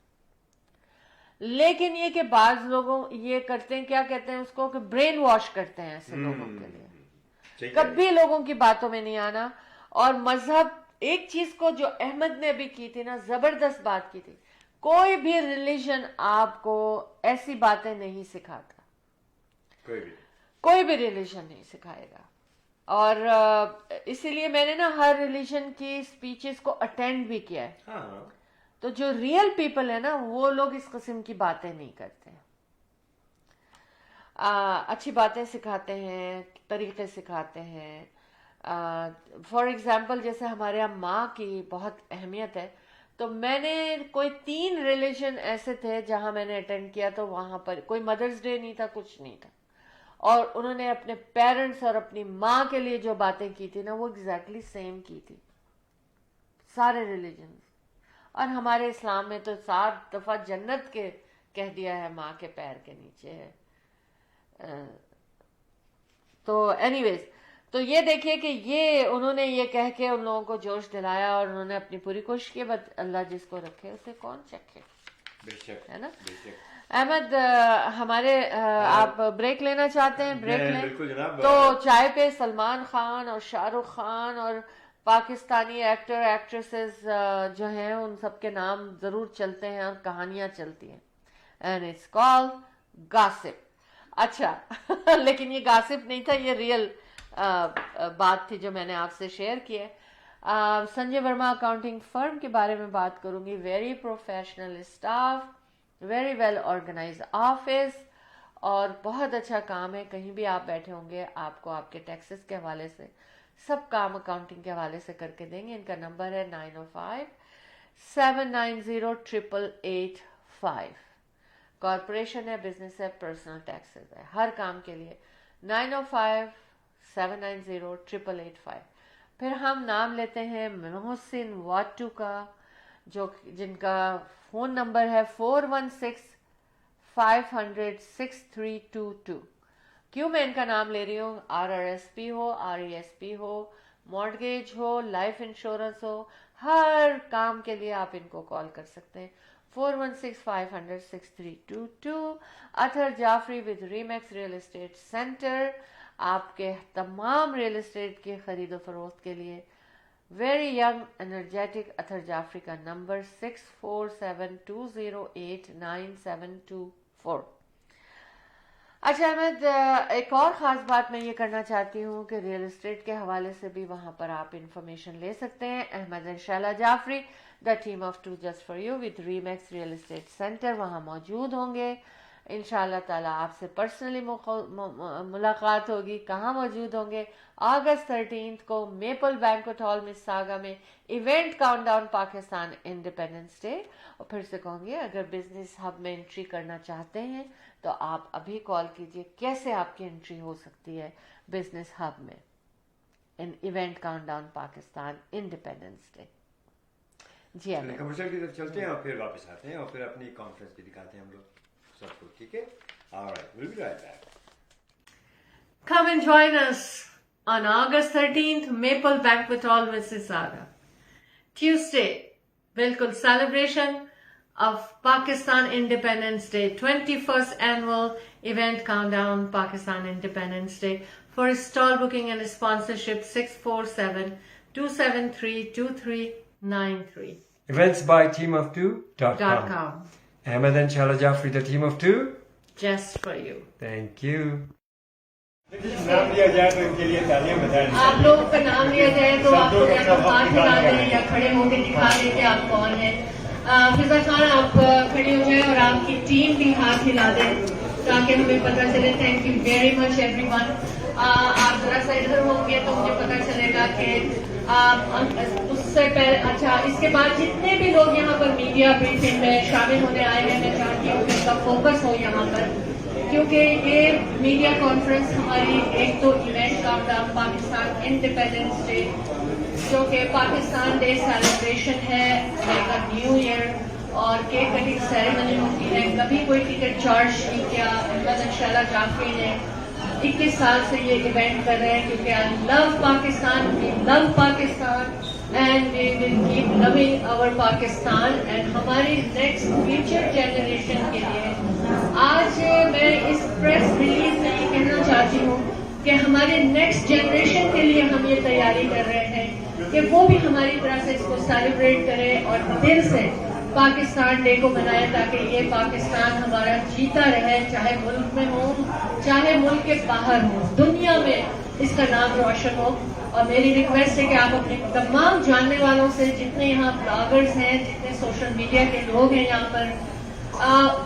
लेकिन ये कि बाज लोगों ये करते हैं, क्या कहते हैं उसको, कि ब्रेन वॉश करते हैं ऐसे लोगों के लिए. कभी लोगों की बातों में नहीं आना. और मजहब, एक चीज को जो अहमद ने भी की थी ना, जबरदस्त बात की थी, कोई भी रिलीजन आपको ऐसी बातें नहीं सिखाता. कोई भी रिलीजन नहीं सिखाएगा. और इसीलिए मैंने ना हर रिलीजन की स्पीचेस को अटेंड भी किया है. हाँ. तो जो रियल पीपल है ना, वो लोग इस किस्म की बातें नहीं करते. अच्छी बातें सिखाते हैं, तरीके सिखाते हैं. फॉर एग्जाम्पल जैसे हमारे यहाँ माँ की बहुत अहमियत है, तो मैंने कोई 3 रिलीजन ऐसे थे जहां मैंने अटेंड किया, तो वहां पर कोई मदर्स डे नहीं था, कुछ नहीं था, और उन्होंने अपने पेरेंट्स और अपनी माँ के लिए जो बातें की थी ना, वो एग्जैक्टली सेम की थी सारे रिलीजन. और हमारे इस्लाम में तो 7 दफा जन्नत के कह दिया है माँ के पैर के नीचे है. तो एनीवेज, तो ये देखिए कि ये उन्होंने ये कह के उन लोगों को जोश दिलाया और उन्होंने अपनी पूरी कोशिश की. बट अल्लाह जिसको रखे उसे कौन चखे, है ना. अहमद, हमारे आप ब्रेक लेना चाहते हैं? ब्रेक लें तो चाय पे सलमान खान और शाहरुख खान और पाकिस्तानी एक्टर एक्ट्रेसेस जो हैं उन सब के नाम जरूर चलते हैं और कहानियां चलती हैं. And it's called gossip. अच्छा लेकिन ये गॉसिप नहीं था, ये रियल बात थी जो मैंने आपसे शेयर की है. संजय वर्मा अकाउंटिंग फर्म के बारे में बात करूंगी. Very professional staff, very well organised office, और बहुत अच्छा काम है. कहीं भी आप बैठे होंगे आपको आपके टैक्सेस के हवाले से सब काम अकाउंटिंग के हवाले से करके देंगे. इनका नंबर है 905-790-8885. कॉरपोरेशन है, बिजनेस है, पर्सनल टैक्सेस है, हर काम के लिए 905-790-8885. फिर हम नाम लेते हैं मोहसिन वाटू का, जिनका फोन नंबर है 416-500-6322. क्यों मैं इनका नाम ले रही हूँ? RRSP हो, RESP हो, मॉर्गेज हो, लाइफ इंश्योरेंस हो, हर काम के लिए आप इनको कॉल कर सकते हैं. 416-500-6322. Athar Jafri with Remax real estate centre, आपके तमाम रियल एस्टेट के खरीदो फरोख्त के लिए. Very young energetic Athar Jafri का नंबर 6472089725. 4. اچھا احمد, ایک اور خاص بات میں یہ کرنا چاہتی ہوں کہ ریئل اسٹیٹ کے حوالے سے بھی وہاں پر آپ انفارمیشن لے سکتے ہیں. Ahmed and Sheila Jaffrey, the team of 2 just for you with Remax real estate centre, وہاں موجود ہوں گے. انشاءاللہ تعالیٰ آپ سے پرسنلی ملاقات ہوگی. کہاں موجود ہوں گے؟ اگست 13 کو میپل بینکوٹ ہال مساگا میں event countdown Pakistan independence day. اور پھر سے کہوں گی, اگر بزنس ہب میں انٹری کرنا چاہتے ہیں تو آپ ابھی کال کیجئے. کیسے آپ کی انٹری ہو سکتی ہے بزنس ہب میں in event countdown Pakistan independence day. جی کمرشل کی طرف چلتے ہیں اور پھر واپس آتے ہیں اور پھر اپنی کانفرنس بھی دکھاتے ہیں ہم لوگ سب کو. ٹھیک ہے, alright, we'll be right back. Come and join us on August 13th, Maple Banquet Hall, Mississauga. Tuesday, bilkul celebration of Pakistan Independence Day, 21st annual event countdown Pakistan Independence Day. For stall booking and sponsorship, 647-273-2393. Events by teamof2.com. Ahmed and Shala Jafri, the team of 2. Just for you. Thank you. نام لیا جائے تو ان کے لیے تالیاں بجائیں. آپ لوگوں کا نام لیا جائے تو آپ کو یا تو ہاتھ ہلا دیں یا کھڑے ہو کے دکھا دیں کہ آپ کون ہیں. فضا خان, آپ کھڑے ہو جائیں اور آپ کی ٹیم بھی ہاتھ ہلا دیں تاکہ ہمیں پتہ چلے. Thank you very much every one. آپ ذرا سا ادھر ہوں گے تو مجھے پتہ چلے گا کہ اس سے پہلے. اچھا, اس کے بعد جتنے بھی لوگ یہاں پر میڈیا بریفنگ میں شامل ہونے آئے ہیں, میں چاہتی ہوں کہ ان کا فوکس ہو یہاں پر, کیونکہ یہ میڈیا کانفرنس ہماری ایک تو event countdown Pakistan independence day جو کہ پاکستان ڈے سیلیبریشن ہے, لائک اے نیو ایئر, اور کیک کٹنگ سیریمنی ہوتی ہے. کبھی کوئی ٹکٹ چارج نہیں کیا. احمد اینڈ شیلا جعفری نے 21 سال سے یہ ایونٹ کر رہے ہیں کیونکہ I love Pakistan, we love Pakistan and we will keep loving our Pakistan. And ہماری نیکسٹ فیوچر جنریشن کے لیے آج میں اس پریس ریلیز میں یہ کہنا چاہتی ہوں کہ ہمارے نیکسٹ جنریشن کے لیے ہم یہ تیاری کر رہے ہیں کہ وہ بھی ہماری طرح سے اس کو سیلیبریٹ کرے اور دل سے پاکستان ڈے کو منائے, تاکہ یہ پاکستان ہمارا جیتا رہے, چاہے ملک میں ہو چاہے ملک کے باہر ہو, دنیا میں اس کا نام روشن ہو. اور میری ریکویسٹ ہے کہ آپ اپنے تمام جاننے والوں سے, جتنے یہاں بلاگرز ہیں, جتنے سوشل میڈیا کے لوگ ہیں یہاں پر,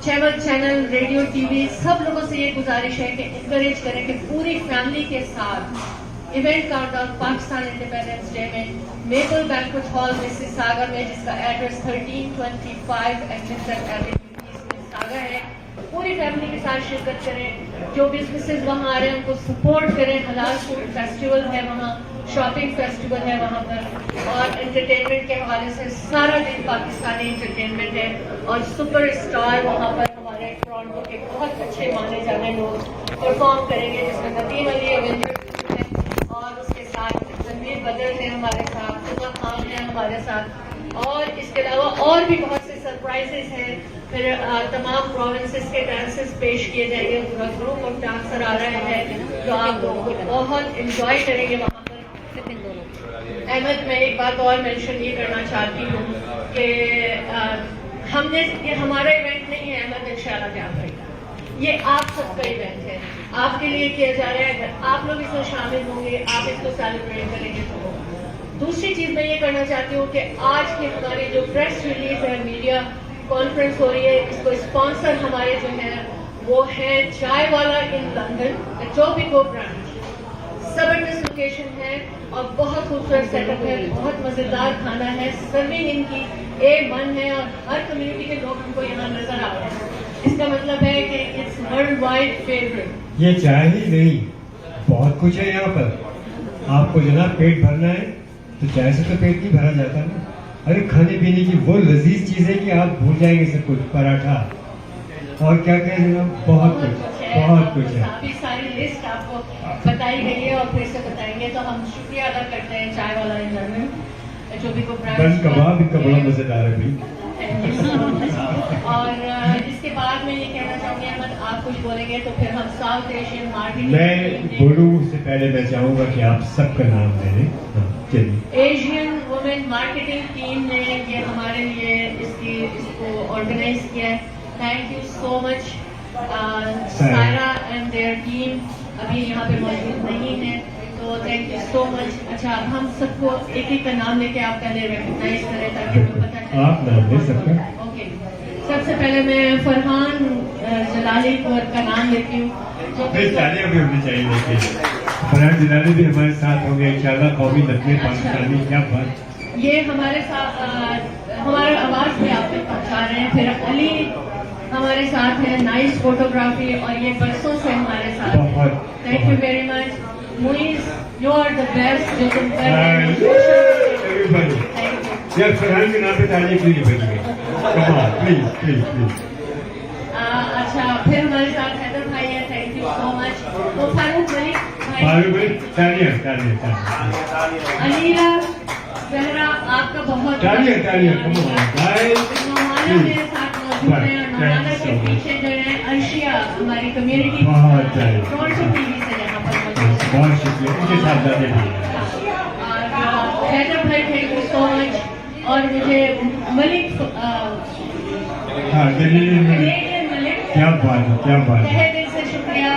چینل, ریڈیو, ٹی وی, سب لوگوں سے یہ گزارش ہے کہ انکریج کریں کہ پوری فیملی کے ساتھ event countdown Pakistan independence day میں میپل بینکوٹ ہال مسیساگا میں, جس کا ایڈریس 1325 ایڈمنسٹن ایونیو مسیساگا ہے, پوری فیملی کے ساتھ شرکت کریں. جو بزنسز وہاں آ رہے ہیں ان کو سپورٹ کریں. حلال فوڈ فیسٹیول ہے وہاں, شاپنگ فیسٹیول ہے وہاں پر, اور انٹرٹینمنٹ کے حوالے سے سارا دن پاکستانی انٹرٹینمنٹ ہے. اور سپر اسٹار وہاں پر ہمارے ٹورانٹو کے بہت اچھے مانے جانے لوگ پرفارم کریں گے, جس میں ندیم علی ایونجر ہے, اور اس کے ساتھ رنویر بدر ہیں ہمارے ساتھ, صبح خان ہیں ہمارے ساتھ, اور اس کے علاوہ اور بھی بہت سے سرپرائزز ہیں. پھر تمام پروونسز کے ڈانسز پیش کیے جائیں گے. پورا گروپ آف ڈانسر آ رہے ہیں جو آپ لوگوں کو بہت انجوائے کریں گے وہاں پر. احمد, میں ایک بات اور مینشن یہ کرنا چاہتی ہوں کہ ہم نے, یہ ہمارا ایونٹ نہیں ہے احمد اینڈ شیلا جعفری کا, یہ آپ سب کا ایونٹ ہے, آپ کے لیے کیا جا رہا ہے. اگر آپ لوگ اس میں شامل ہوں گے, آپ اس کو سیلیبریٹ کریں گے تو. دوسری چیز میں یہ کرنا چاہتی ہوں کہ آج کی ہماری جو پریس ریلیز ہے, میڈیا کانفرنس ہو رہی ہے, اس کو اسپانسر ہمارے جو ہیں وہ ہے چائے والا ان لندن, ٹوبیکو برانچ, زبردست لوکیشن ہے اور بہت خوبصورت سیٹ اپ ہے, بہت مزیدار کھانا ہے, سرونگ ان کی A1 ہے, اور ہر کمیونٹی کے لوگ ہم کو یہاں نظر آ رہے ہیں. اس کا مطلب ہے کہ اٹس ورلڈ وائڈ فیوریٹ. یہ چائے ہی نہیں, بہت کچھ ہے یہاں پر. آپ کو جناب پیٹ بھرنا ہے تو چائے سے تو پیٹ نہیں بھرا جاتا نا. ارے کھانے پینے کی وہ لذیذ چیزیں کہ آپ بھول جائیں گے سب کچھ. پراٹھا اور کیا کہیں جناب, بہت کچھ ہے. کافی ساری لسٹ آپ کو بتائی گئی ہے اور پھر سے بتائیں گے. تو ہم شکریہ ادا کرتے ہیں چائے والا انجن جو بھی کو بن کباب بھی بڑا مزیدار ہے بھی. اور اس کے بعد میں یہ کہنا چاہوں گی احمد, آپ کچھ بولیں گے تو پھر ہم ساؤتھ ایشین مارکیٹ. میں بولوں سے پہلے میں چاہوں گا کہ آپ سب کا نام لے لیں. ایشین وومن مارکیٹنگ ٹیم نے یہ ہمارے لیے اس کو آرگنائز کیا ہے. Thank you so much. Saira and their team ابھی یہاں پہ موجود نہیں ہے, تو تھینک یو سو مچ. اچھا, اب ہم سب کو ایک ایک کا نام لے کے آپ پہلے ریکگنائز کریں تاکہ ہمیں پتہ چلے. آپ نام لے سکتے ہیں. اوکے, سب سے پہلے میں فرحان جلالی کا نام لیتی ہوں. تالیاں بھی ہونی چاہیے. دیکھیے فرحان جلالی بھی ہمارے ساتھ ہوں گے انشاءاللہ. قومی نغمے پاکستانی, کیا بات. یہ ہمارے ساتھ ہمارا آواز بھی آپ تک پہنچا رہے ہیں. پھر علی ہمارے ساتھ ہیں, نائس فوٹوگرافی, اور یہ برسوں سے ہمارے ساتھ. Thank you very much. Moiz, you are the best جو تم کر رہے ہیں. یار فرحان کے نام پہ تالیاں کیوں نہیں بجیں گے؟ Please please please. اچھا, پھر ہمارے ساتھ حیدر بھائی ہے. تھینک یو سو مچ. وہ فاروق ملک بھائی. تالیاں. علیرہ زہرا, آپ کا بہت تالیاں. مولانا میرے ساتھ موجود ہیں, اور مولانا کے پیچھے جو ہے ارشیا ہماری کمیونٹی ٹورنٹو ٹی وی سے یہاں پر موجود ہے. بہت شکریہ. ان کے ساتھ جاتے ہیں. حیدر بھائی تھینک یو سو مچ. اور مجھے ملک کیا بات ہے, کیا بات ہے. تہہ دل سے شکریہ.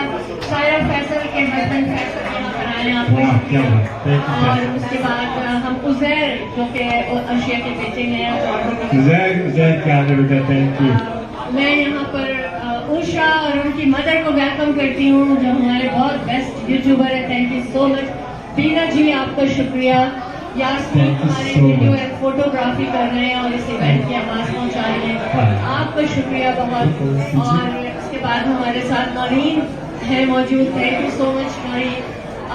سائرہ فیصل کے ہسبینڈ فیصل یہاں پر آئے ہیں آپ کو. کیا بات. اور اس کے بعد ہم عزیر جو کہ ارشیا کے بیٹے ہیں. عزیر کیا ہے بیٹا. Thank you. میں یہاں پر اوشا اور ان کی مدر کو ویلکم کرتی ہوں جو ہمارے بہت بیسٹ یوٹیوبر ہے. تھینک یو سو مچ. بینا جی آپ کا شکریہ. یاسمین ہمارے ویڈیو ایک فوٹوگرافی کر رہے ہیں اور اس ایونٹ کی آواز پہنچا رہی ہیں. آپ کا شکریہ بہت. اور اس کے بعد ہمارے ساتھ نورین ہے موجود. تھینک یو سو مچ نورین.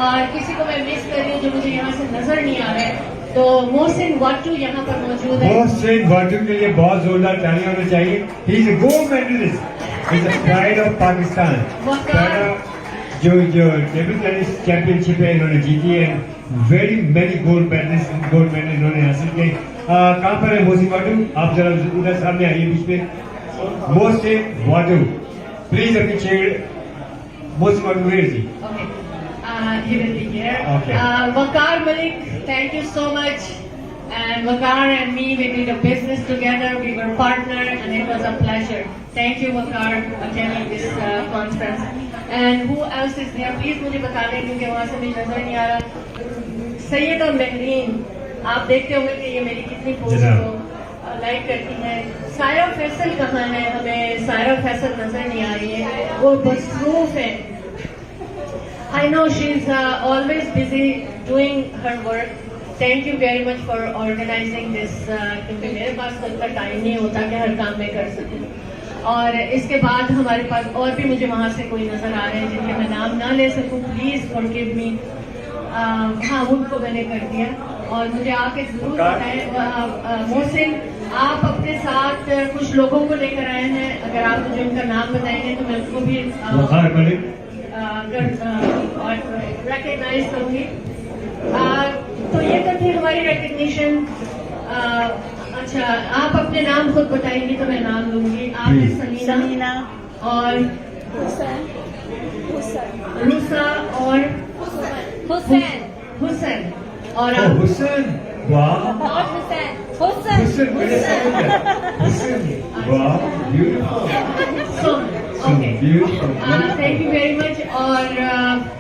اور کسی کو میں مس کر رہی ہوں جو مجھے یہاں سے نظر نہیں آ رہا ہے, تو محسن واٹو یہاں پر موجود ہے. محسن واٹو کے لیے بہت زوردار تالیاں ہونا چاہیے. He is a gold medalist. He is a pride of Pakistan. جو ٹیبل ٹینس چیمپئن شپ ہے انہوں نے جیتی ہے. ویری مینی گولڈ میڈل انہوں نے حاصل کیے. کہاں پر ہے محسن واٹو؟ آپ ذرا ادھر سامنے آئیے بیچ میں. محسن واٹو پلیز اپنی چیئر. Mohsin Wattoo where ji. He will be here. Okay. Waqar Malik, thank you so much. And Waqar and me, we did a business together. We were partners, and it was a pleasure. Thank you, Waqar, attending this conference. And who else is there? Please مجھے بتا دیں کیونکہ وہاں سے مجھے نظر نہیں آ رہا. سیدہ مہرین, آپ دیکھتے ہوں گے کہ یہ میری کتنی پوسٹ کو لائک کرتی ہیں. سائرہ فیصل کہاں ہے؟ ہمیں سائرہ فیصل نظر نہیں آ رہی ہے. وہ مصروف ہے. I know she's always busy doing her work. Thank you very much for organizing this. کیونکہ میرے پاس تو اتنا ٹائم نہیں ہوتا کہ ہر کام میں کر سکوں. اور اس کے بعد ہمارے پاس اور بھی مجھے وہاں سے کوئی نظر آ رہے ہیں جن کے میں نام نہ لے سکوں. پلیز فارگیو می. ہاں, ان کو میں نے کر دیا. اور مجھے آ کے ضرور بتائیں. محسن, آپ اپنے ساتھ کچھ لوگوں کو لے کر آئے ہیں. اگر آپ مجھے ان کا نام بتائیں گے تو میں ان کو بھی ریکگنائز کروں گی. تو یہ تو تھی ہماری ریکگنیشن. اچھا, آپ اپنے نام خود بتائیں گی تو میں نام لوں گی. آپ ہیں سمینا اور روسا اور حسین. اور آپ Hussain. Thank you very much. اور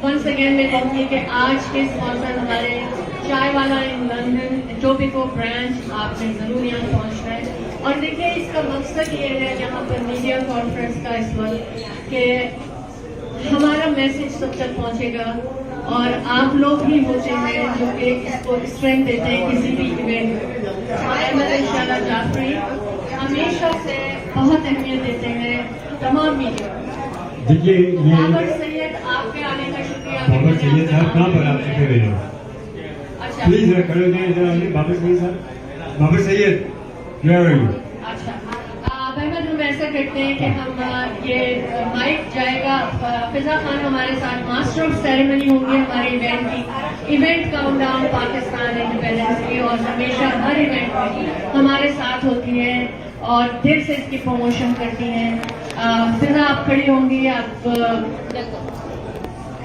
ونس اگین میں کہوں گی کہ آج کے اسپانسر ہمارے چائے والا ان لندن ٹوپیکو برانچ, آپ نے ضرور یہاں پہنچنا ہے. اور دیکھیے اس کا مقصد یہ ہے یہاں پر میڈیا کانفرنس کا اس وقت کہ ہمارا میسج سب تک پہنچے گا, اور آپ لوگ ہی ہوتے ہیں جو کہ اس کو اسٹرینتھ دیتے ہیں کسی بھی ایونٹ میں. احمد ان شاء اللہ جعفری ہمیشہ سے بہت اہمیت دیتے ہیں تمام میڈیا. دیکھیے بابر سید, آپ کے آنے کا شکریہ. بابر سید صاحب کہاں پر آپ سے رہے ہیں؟ اچھا پلیز کھڑے ہو جائیں ادھر. بابر سید صاحب, بابر سید where are you? اچھا احمد, ہم ایسا کرتے ہیں کہ ہم یہ مائک جائے گا. فضا خان ہمارے ساتھ ماسٹر آف سیریمنی ہوں گی ہمارے ایونٹ کی. Event countdown Pakistan independence کی, اور ہمیشہ ہر ایونٹ میں ہمارے ساتھ ہوتی ہے اور دل سے اس کی پروموشن کرتی ہیں. فضا آپ کھڑی ہوں گی, آپ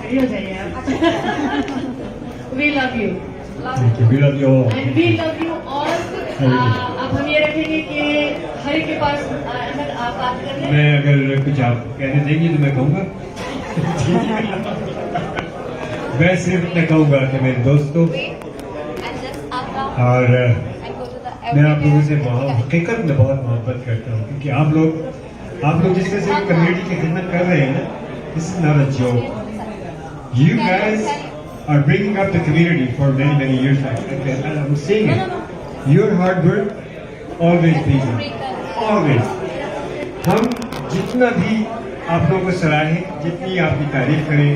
کھڑی ہو جائیے. آپ we love you. We love you all. And we love you all. اب हम ये रखेंगे कि हर एक के पास अहमद आप बात कर लें. मैं अगर कुछ आप कहने देंगी तो मैं कहूँगा. मैं सिर्फ इतना कहूँगा कि मेरे दोस्तों और मैं आप लोगों से हकीकत में बहुत मोहब्बत करता हूँ, क्योंकि आप लोग जिस तरह से कम्युनिटी की खिदमत कर रहे हैं ना, this is not a joke. You guys are bringing up the community for many years. I'm seeing it. Your hard work always pays off. Always. हम जितना भी आप लोगों को सराहें, जितनी आपकी तारीफ करें,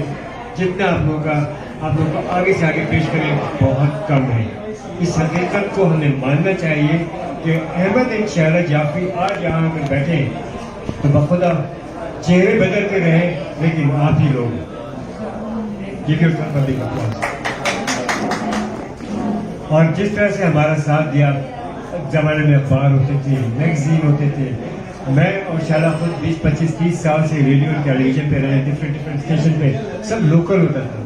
जितना आप लोगों को आगे से आगे पेश करें, बहुत कम है. इस हकीकत को हमें मानना चाहिए कि अहमद एंड शहला जाफरी आज यहाँ पे बैठे हैं तो बखुदा चेहरे बदलते रहे, लेकिन आप ही लोग. और जिस तरह से हमारा साथ दिया, जमाने में अखबार होते थे, मैगजीन होते थे. मैं और शाला खुद 20-25-30 साल से रेडियो और टेलीविजन पे रहे, डिफरेंट स्टेशन पे, सब लोकल होता था.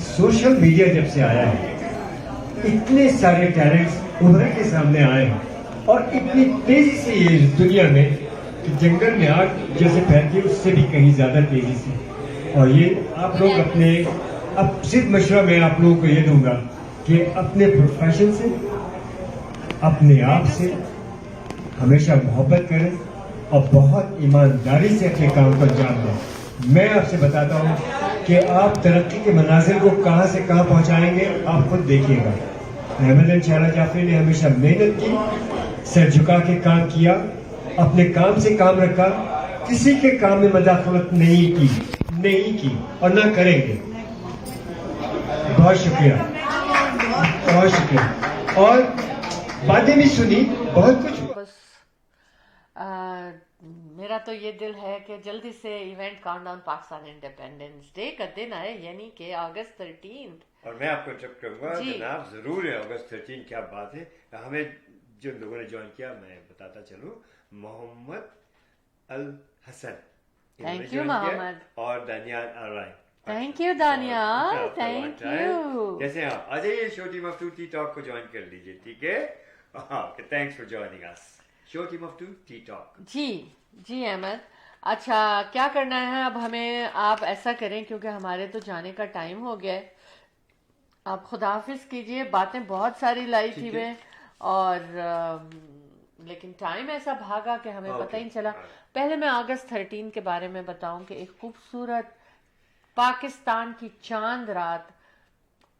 सोशल मीडिया जब से आया है, इतने सारे टैलेंट्स उभर के सामने आए हैं और इतनी तेजी से ये दुनिया में कि जंगल में आग जैसे फैलती है उससे भी कहीं ज्यादा तेजी से. और ये आप लोग अब सिर्फ मशवरा मैं आप लोगों को ये दूंगा कि अपने प्रोफेशन से, अपने आप से हमेशा मोहब्बत करें और बहुत ईमानदारी से अपने काम को अंजाम दें. मैं आपसे बताता हूँ कि आप तरक्की के मनाजिल को कहाँ से कहाँ पहुँचाएंगे, आप खुद देखिएगा. अहमद एंड शहला जाफरी ने हमेशा मेहनत की, सर झुका के काम किया, अपने काम से काम रखा, किसी के काम में मदाखलत नहीं की और ना करेंगे. बहुत शुक्रिया और बातें भी सुनी, बहुत कुछ. मेरा तो ये दिल है कि जल्दी से event countdown Pakistan independence day का दिन आए, यानी कि अगस्त 13. और मैं आपको इंटरप्ट करूंगा जनाब, जरूर है अगस्त 13. क्या बात है. हमें जिन लोगों ने ज्वाइन किया मैं बताता चलूं, मोहम्मद अल हसन, थैंक यू मोहम्मद, और Daniyal Arai. Thank you Daniyal, thank you. जैसे आप आ जाइए show team of 2 T talk को ज्वाइन कर लीजिए, ठीक है. Thanks for joining us. Show team of 2 T talk. जी अहमद. अच्छा, क्या करना है अब हमें? आप ऐसा करें, क्योंकि हमारे तो जाने का टाइम हो गया है, आप खुदाफिज कीजिए. बातें बहुत सारी लाई थी मैं, और लेकिन टाइम ऐसा भागा कि हमें पता ही नहीं चला. पहले मैं अगस्त 13 के बारे में बताऊं कि एक खूबसूरत पाकिस्तान की चांद रात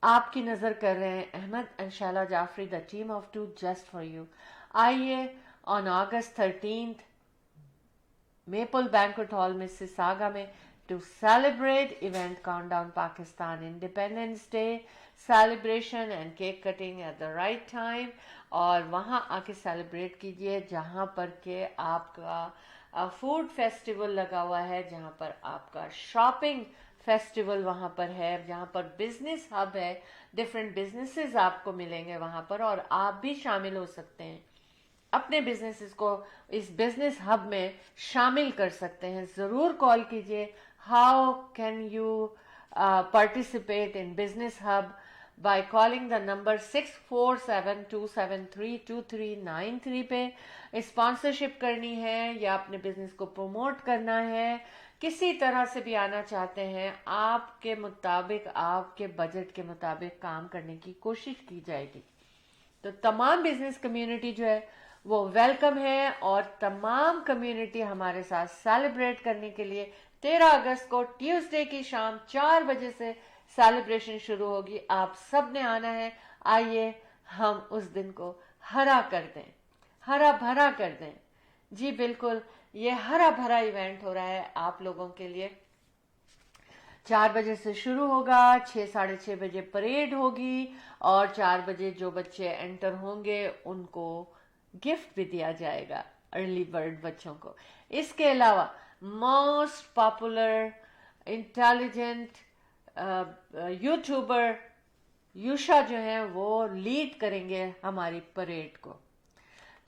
आपकी नजर कर रहे हैं Ahmad and Shahla Jafri, the team of 2 just for you. आइए ऑन अगस्त 13 मेपल बैंक्वेट हॉल में सिसागा में to celebrate event countdown Pakistan Independence Day celebration and cake cutting at the right time. और वहाँ आके सेलिब्रेट कीजिए जहाँ पर के आपका फूड फेस्टिवल लगा हुआ है, जहाँ पर आपका शॉपिंग फेस्टिवल वहाँ पर है, जहाँ पर बिजनेस हब है, डिफरेंट बिजनेसेस आपको मिलेंगे वहाँ पर, और आप भी शामिल हो सकते हैं. अपने बिजनेसेस को इस बिजनेस हब में शामिल कर सकते हैं. ज़रूर कॉल कीजिए. How can you participate in Business Hub by calling the number 6472732393 पे. स्पॉन्सरशिप करनी है या अपने बिजनेस को प्रमोट करना है, किसी तरह से भी आना चाहते हैं, आपके मुताबिक, आपके बजट के मुताबिक काम करने की कोशिश की जाएगी. तो तमाम बिजनेस कम्युनिटी जो है वो वेलकम है, और तमाम कम्युनिटी हमारे साथ सेलिब्रेट करने के लिए 13 अगस्त को ट्यूसडे की शाम 4 बजे से सेलिब्रेशन शुरू होगी. आप सब ने आना है. आइए हम उस दिन को हरा कर दें, हरा भरा कर दें. जी बिल्कुल, ये हरा भरा इवेंट हो रहा है आप लोगों के लिए. 4 बजे से शुरू होगा, 6-6:30 बजे परेड होगी, और 4 बजे जो बच्चे एंटर होंगे उनको गिफ्ट भी दिया जाएगा, अर्ली बर्ड बच्चों को. इसके अलावा मोस्ट पॉपुलर इंटेलिजेंट यूट्यूबर यूशा जो है वो लीड करेंगे हमारी परेड को.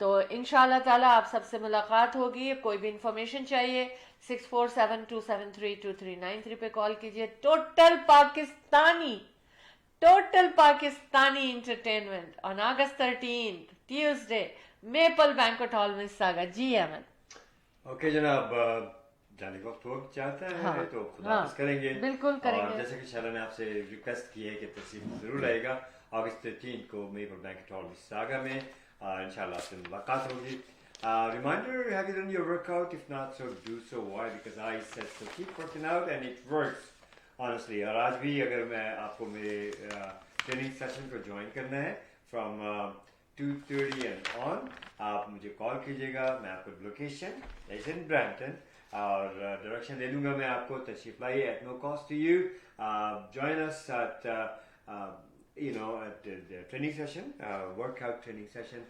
तो इंशाल्लाह ताला आप सबसे मुलाकात होगी. कोई भी इंफॉर्मेशन चाहिए 6472732393 पे कॉल कीजिए. टोटल पाकिस्तानी एंटरटेनमेंट ऑन अगस्त 13 ट्यूसडे मेपल बैंक्वेट हॉल में सागा। जी अहमद। ओके जनाब, जाने का वक्त हो जाता है हाँ, तो खुदा हाँ, हाफिज करेंगे। बिल्कुल करेंगे। और जैसे कि शैला ने आपसे रिक्वेस्ट की है कि तस्वीर जरूर आएगा अगस्त 13 को मेपल बैंक्वेट हॉल मिसागा में, इंशाल्लाह आपसे मुलाकात होगी। Reminder, have you done your workout? If not, so do so. Why? Because I said so. Keep working out and it works. Honestly. और आज भी अगर मैं आपको मेरे ट्रेनिंग सेशन को ज्वाइन करना है from 2:30 and on, आप मुझे कॉल कीजिएगा। मैं आपको लोकेशन इज इन ब्रैम्पटन और डायरेक्शन दे दूंगा मैं आपको। तशरीफ लाइए at no cost to you. Join us at at the training session, workout training session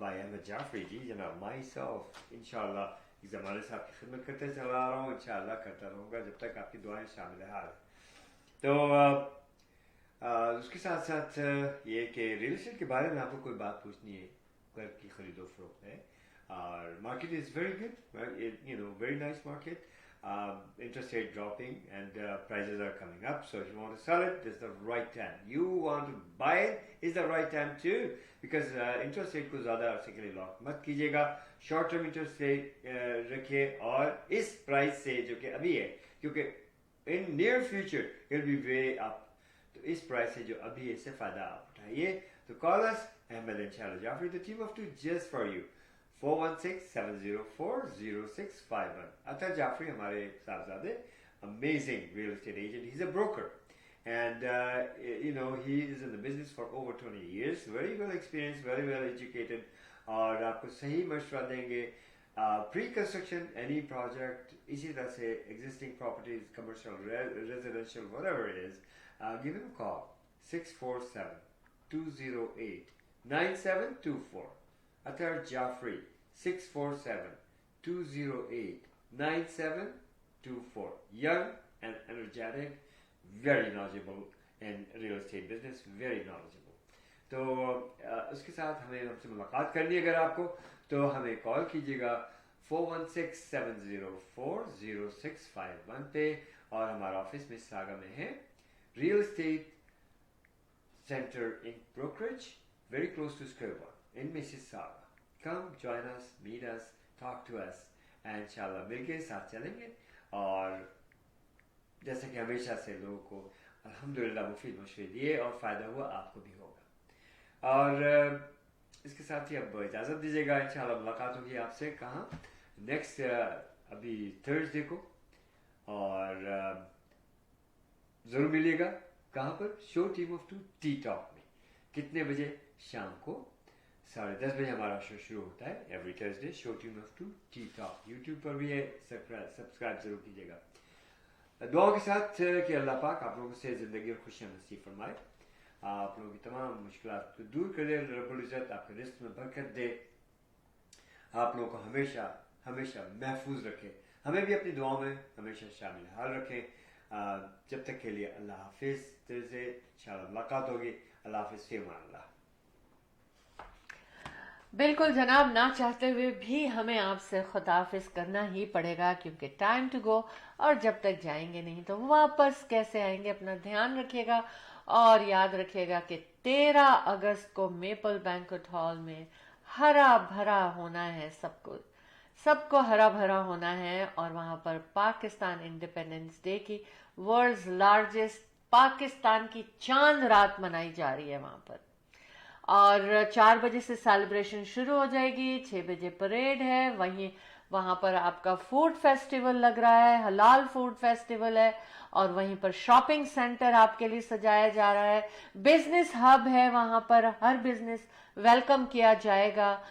by Ahmed Jaffrey जी जनाब, myself इंशाल्लाह इस ज़माने से आपकी खिदमत करते चला रहा हूँ, इंशाल्लाह करता रहूँगा जब तक आपकी दुआएं शामिल हाल। तो उसके साथ साथ ये कि रियल एस्टेट के बारे में आपको कोई बात पूछनी है, घर की खरीदो फरोख्त है और market is very good, very nice market. Interest rate dropping and prices are coming up. So if you want to sell it, this is the right time. You want to buy it, is the right time too, because interest rate को ज़्यादा अरसे के लिए lock मत कीजिएगा. Short term interest rate रखिए और इस प्राइस से जो कि अभी है, क्योंकि in near future it be way up, तो इस प्राइस से जो अभी है इससे फायदा आप उठाइए. तो call us Ahmed and Shaila Jaffrey, the team of two just for you. 416-704-0651. Atar Jaffrey, हमारे साहबजादे, amazing real estate agent. He's a broker, and he is in the business for over 20 years. Very well experienced, very well educated, और आपको सही मशवरा देंगे. Pre-construction, any project, इसी तरह से existing properties, commercial, residential, whatever it is, give him a call. 647-208-9724. Atar Jaffrey, 647-208-9724. Young and energetic, very knowledgeable in real estate business, very knowledgeable. तो उसके साथ हमसे मुलाकात करनी है अगर आपको, तो हमें कॉल कीजिएगा 416-704-0651 पे, और हमारा ऑफिस मिसिसागा में है. Real estate centre in brokerage, very close to Square One in Mississauga. Come join us, meet us, talk to us, and इंशाल्लाह मिलके साथ चलेंगे. और जैसे कि हमेशा से लोगों को अल्हम्दुलिल्लाह मुफीद मशवरे दिए और फ़ायदा हुआ, आपको भी होगा. और इसके साथ ही अब इजाज़त दीजिएगा. इंशाल्लाह मुलाकात होगी आपसे कहाँ, नेक्स्ट अभी थर्सडे को, और ज़रूर मिलिएगा. कहाँ पर? Show team of two T talk में. कितने बजे? शाम को 10:30 बजे हमारा शो शुरू होता है every Thursday. Show team of two T talk YouTube पर भी है, सब्सक्राइब जरूर कीजिएगा. दुआ के साथ कि अल्लाह पाक आप लोगों से ज़िंदगी और खुशियाँ नसीब फरमाए, आप लोगों की तमाम मुश्किलात को दूर कर दे, रब्बुल इज़्ज़त आपके रिज़्क़ में बरकत दे, आप लोगों को हमेशा हमेशा महफूज रखे. हमें भी अपनी दुआओं में हमेशा शामिल हाल रखें. जब तक के लिए अल्लाह हाफिज़. तेरे से इंशाअल्लाह मुलाकात होगी. अल्लाह हाफिज़. फ़ी अमान अल्लाह. बिल्कुल जनाब, ना चाहते हुए भी हमें आपसे खुदाफिज करना ही पड़ेगा, क्योंकि टाइम टू गो, और जब तक जाएंगे नहीं तो वापस कैसे आएंगे. अपना ध्यान रखिएगा और याद रखिएगा कि 13 अगस्त को मेपल बैंक्वेट हॉल में हरा भरा होना है. सबको हरा भरा होना है. और वहां पर पाकिस्तान इंडिपेंडेंस डे की वर्ल्ड्स लार्जेस्ट पाकिस्तान की चांद रात मनाई जा रही है वहां पर. और 4 बजे से सेलिब्रेशन शुरू हो जाएगी. 6 बजे परेड है. वहाँ पर आपका फूड फेस्टिवल लग रहा है, हलाल फूड फेस्टिवल है. और वहीं पर शॉपिंग सेंटर आपके लिए सजाया जा रहा है. बिजनेस हब है, वहाँ पर हर बिजनेस वेलकम किया जाएगा,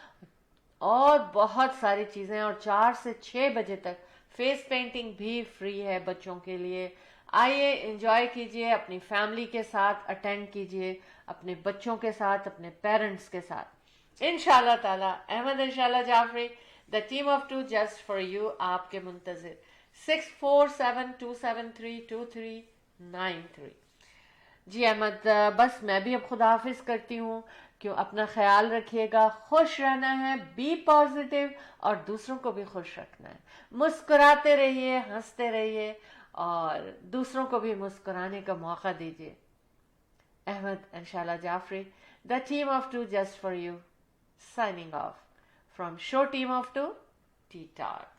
और बहुत सारी चीज़ें. और 4 से 6 बजे तक फेस पेंटिंग भी फ्री है बच्चों के लिए. आइए, एंजॉय कीजिए, अपनी फैमिली के साथ अटेंड कीजिए, अपने बच्चों के साथ, अपने पेरेंट्स के साथ. इंशाल्लाह ताला अहमद इंशाल्लाह Jaffrey, the team of two just for you आपके मुंतजिर. 647-273-2393. जी अहमद, बस मैं भी अब खुदाफिज करती हूँ. क्यों, अपना ख्याल रखिएगा, खुश रहना है, बी पॉजिटिव, और दूसरों को भी खुश रखना है. मुस्कुराते रहिए, हंसते रहिए, और दूसरों को भी मुस्कुराने का मौका दीजिए. Ahmed and Shala Jaffrey, the team of two just for you, signing off. from show team of 2 Tea Talk.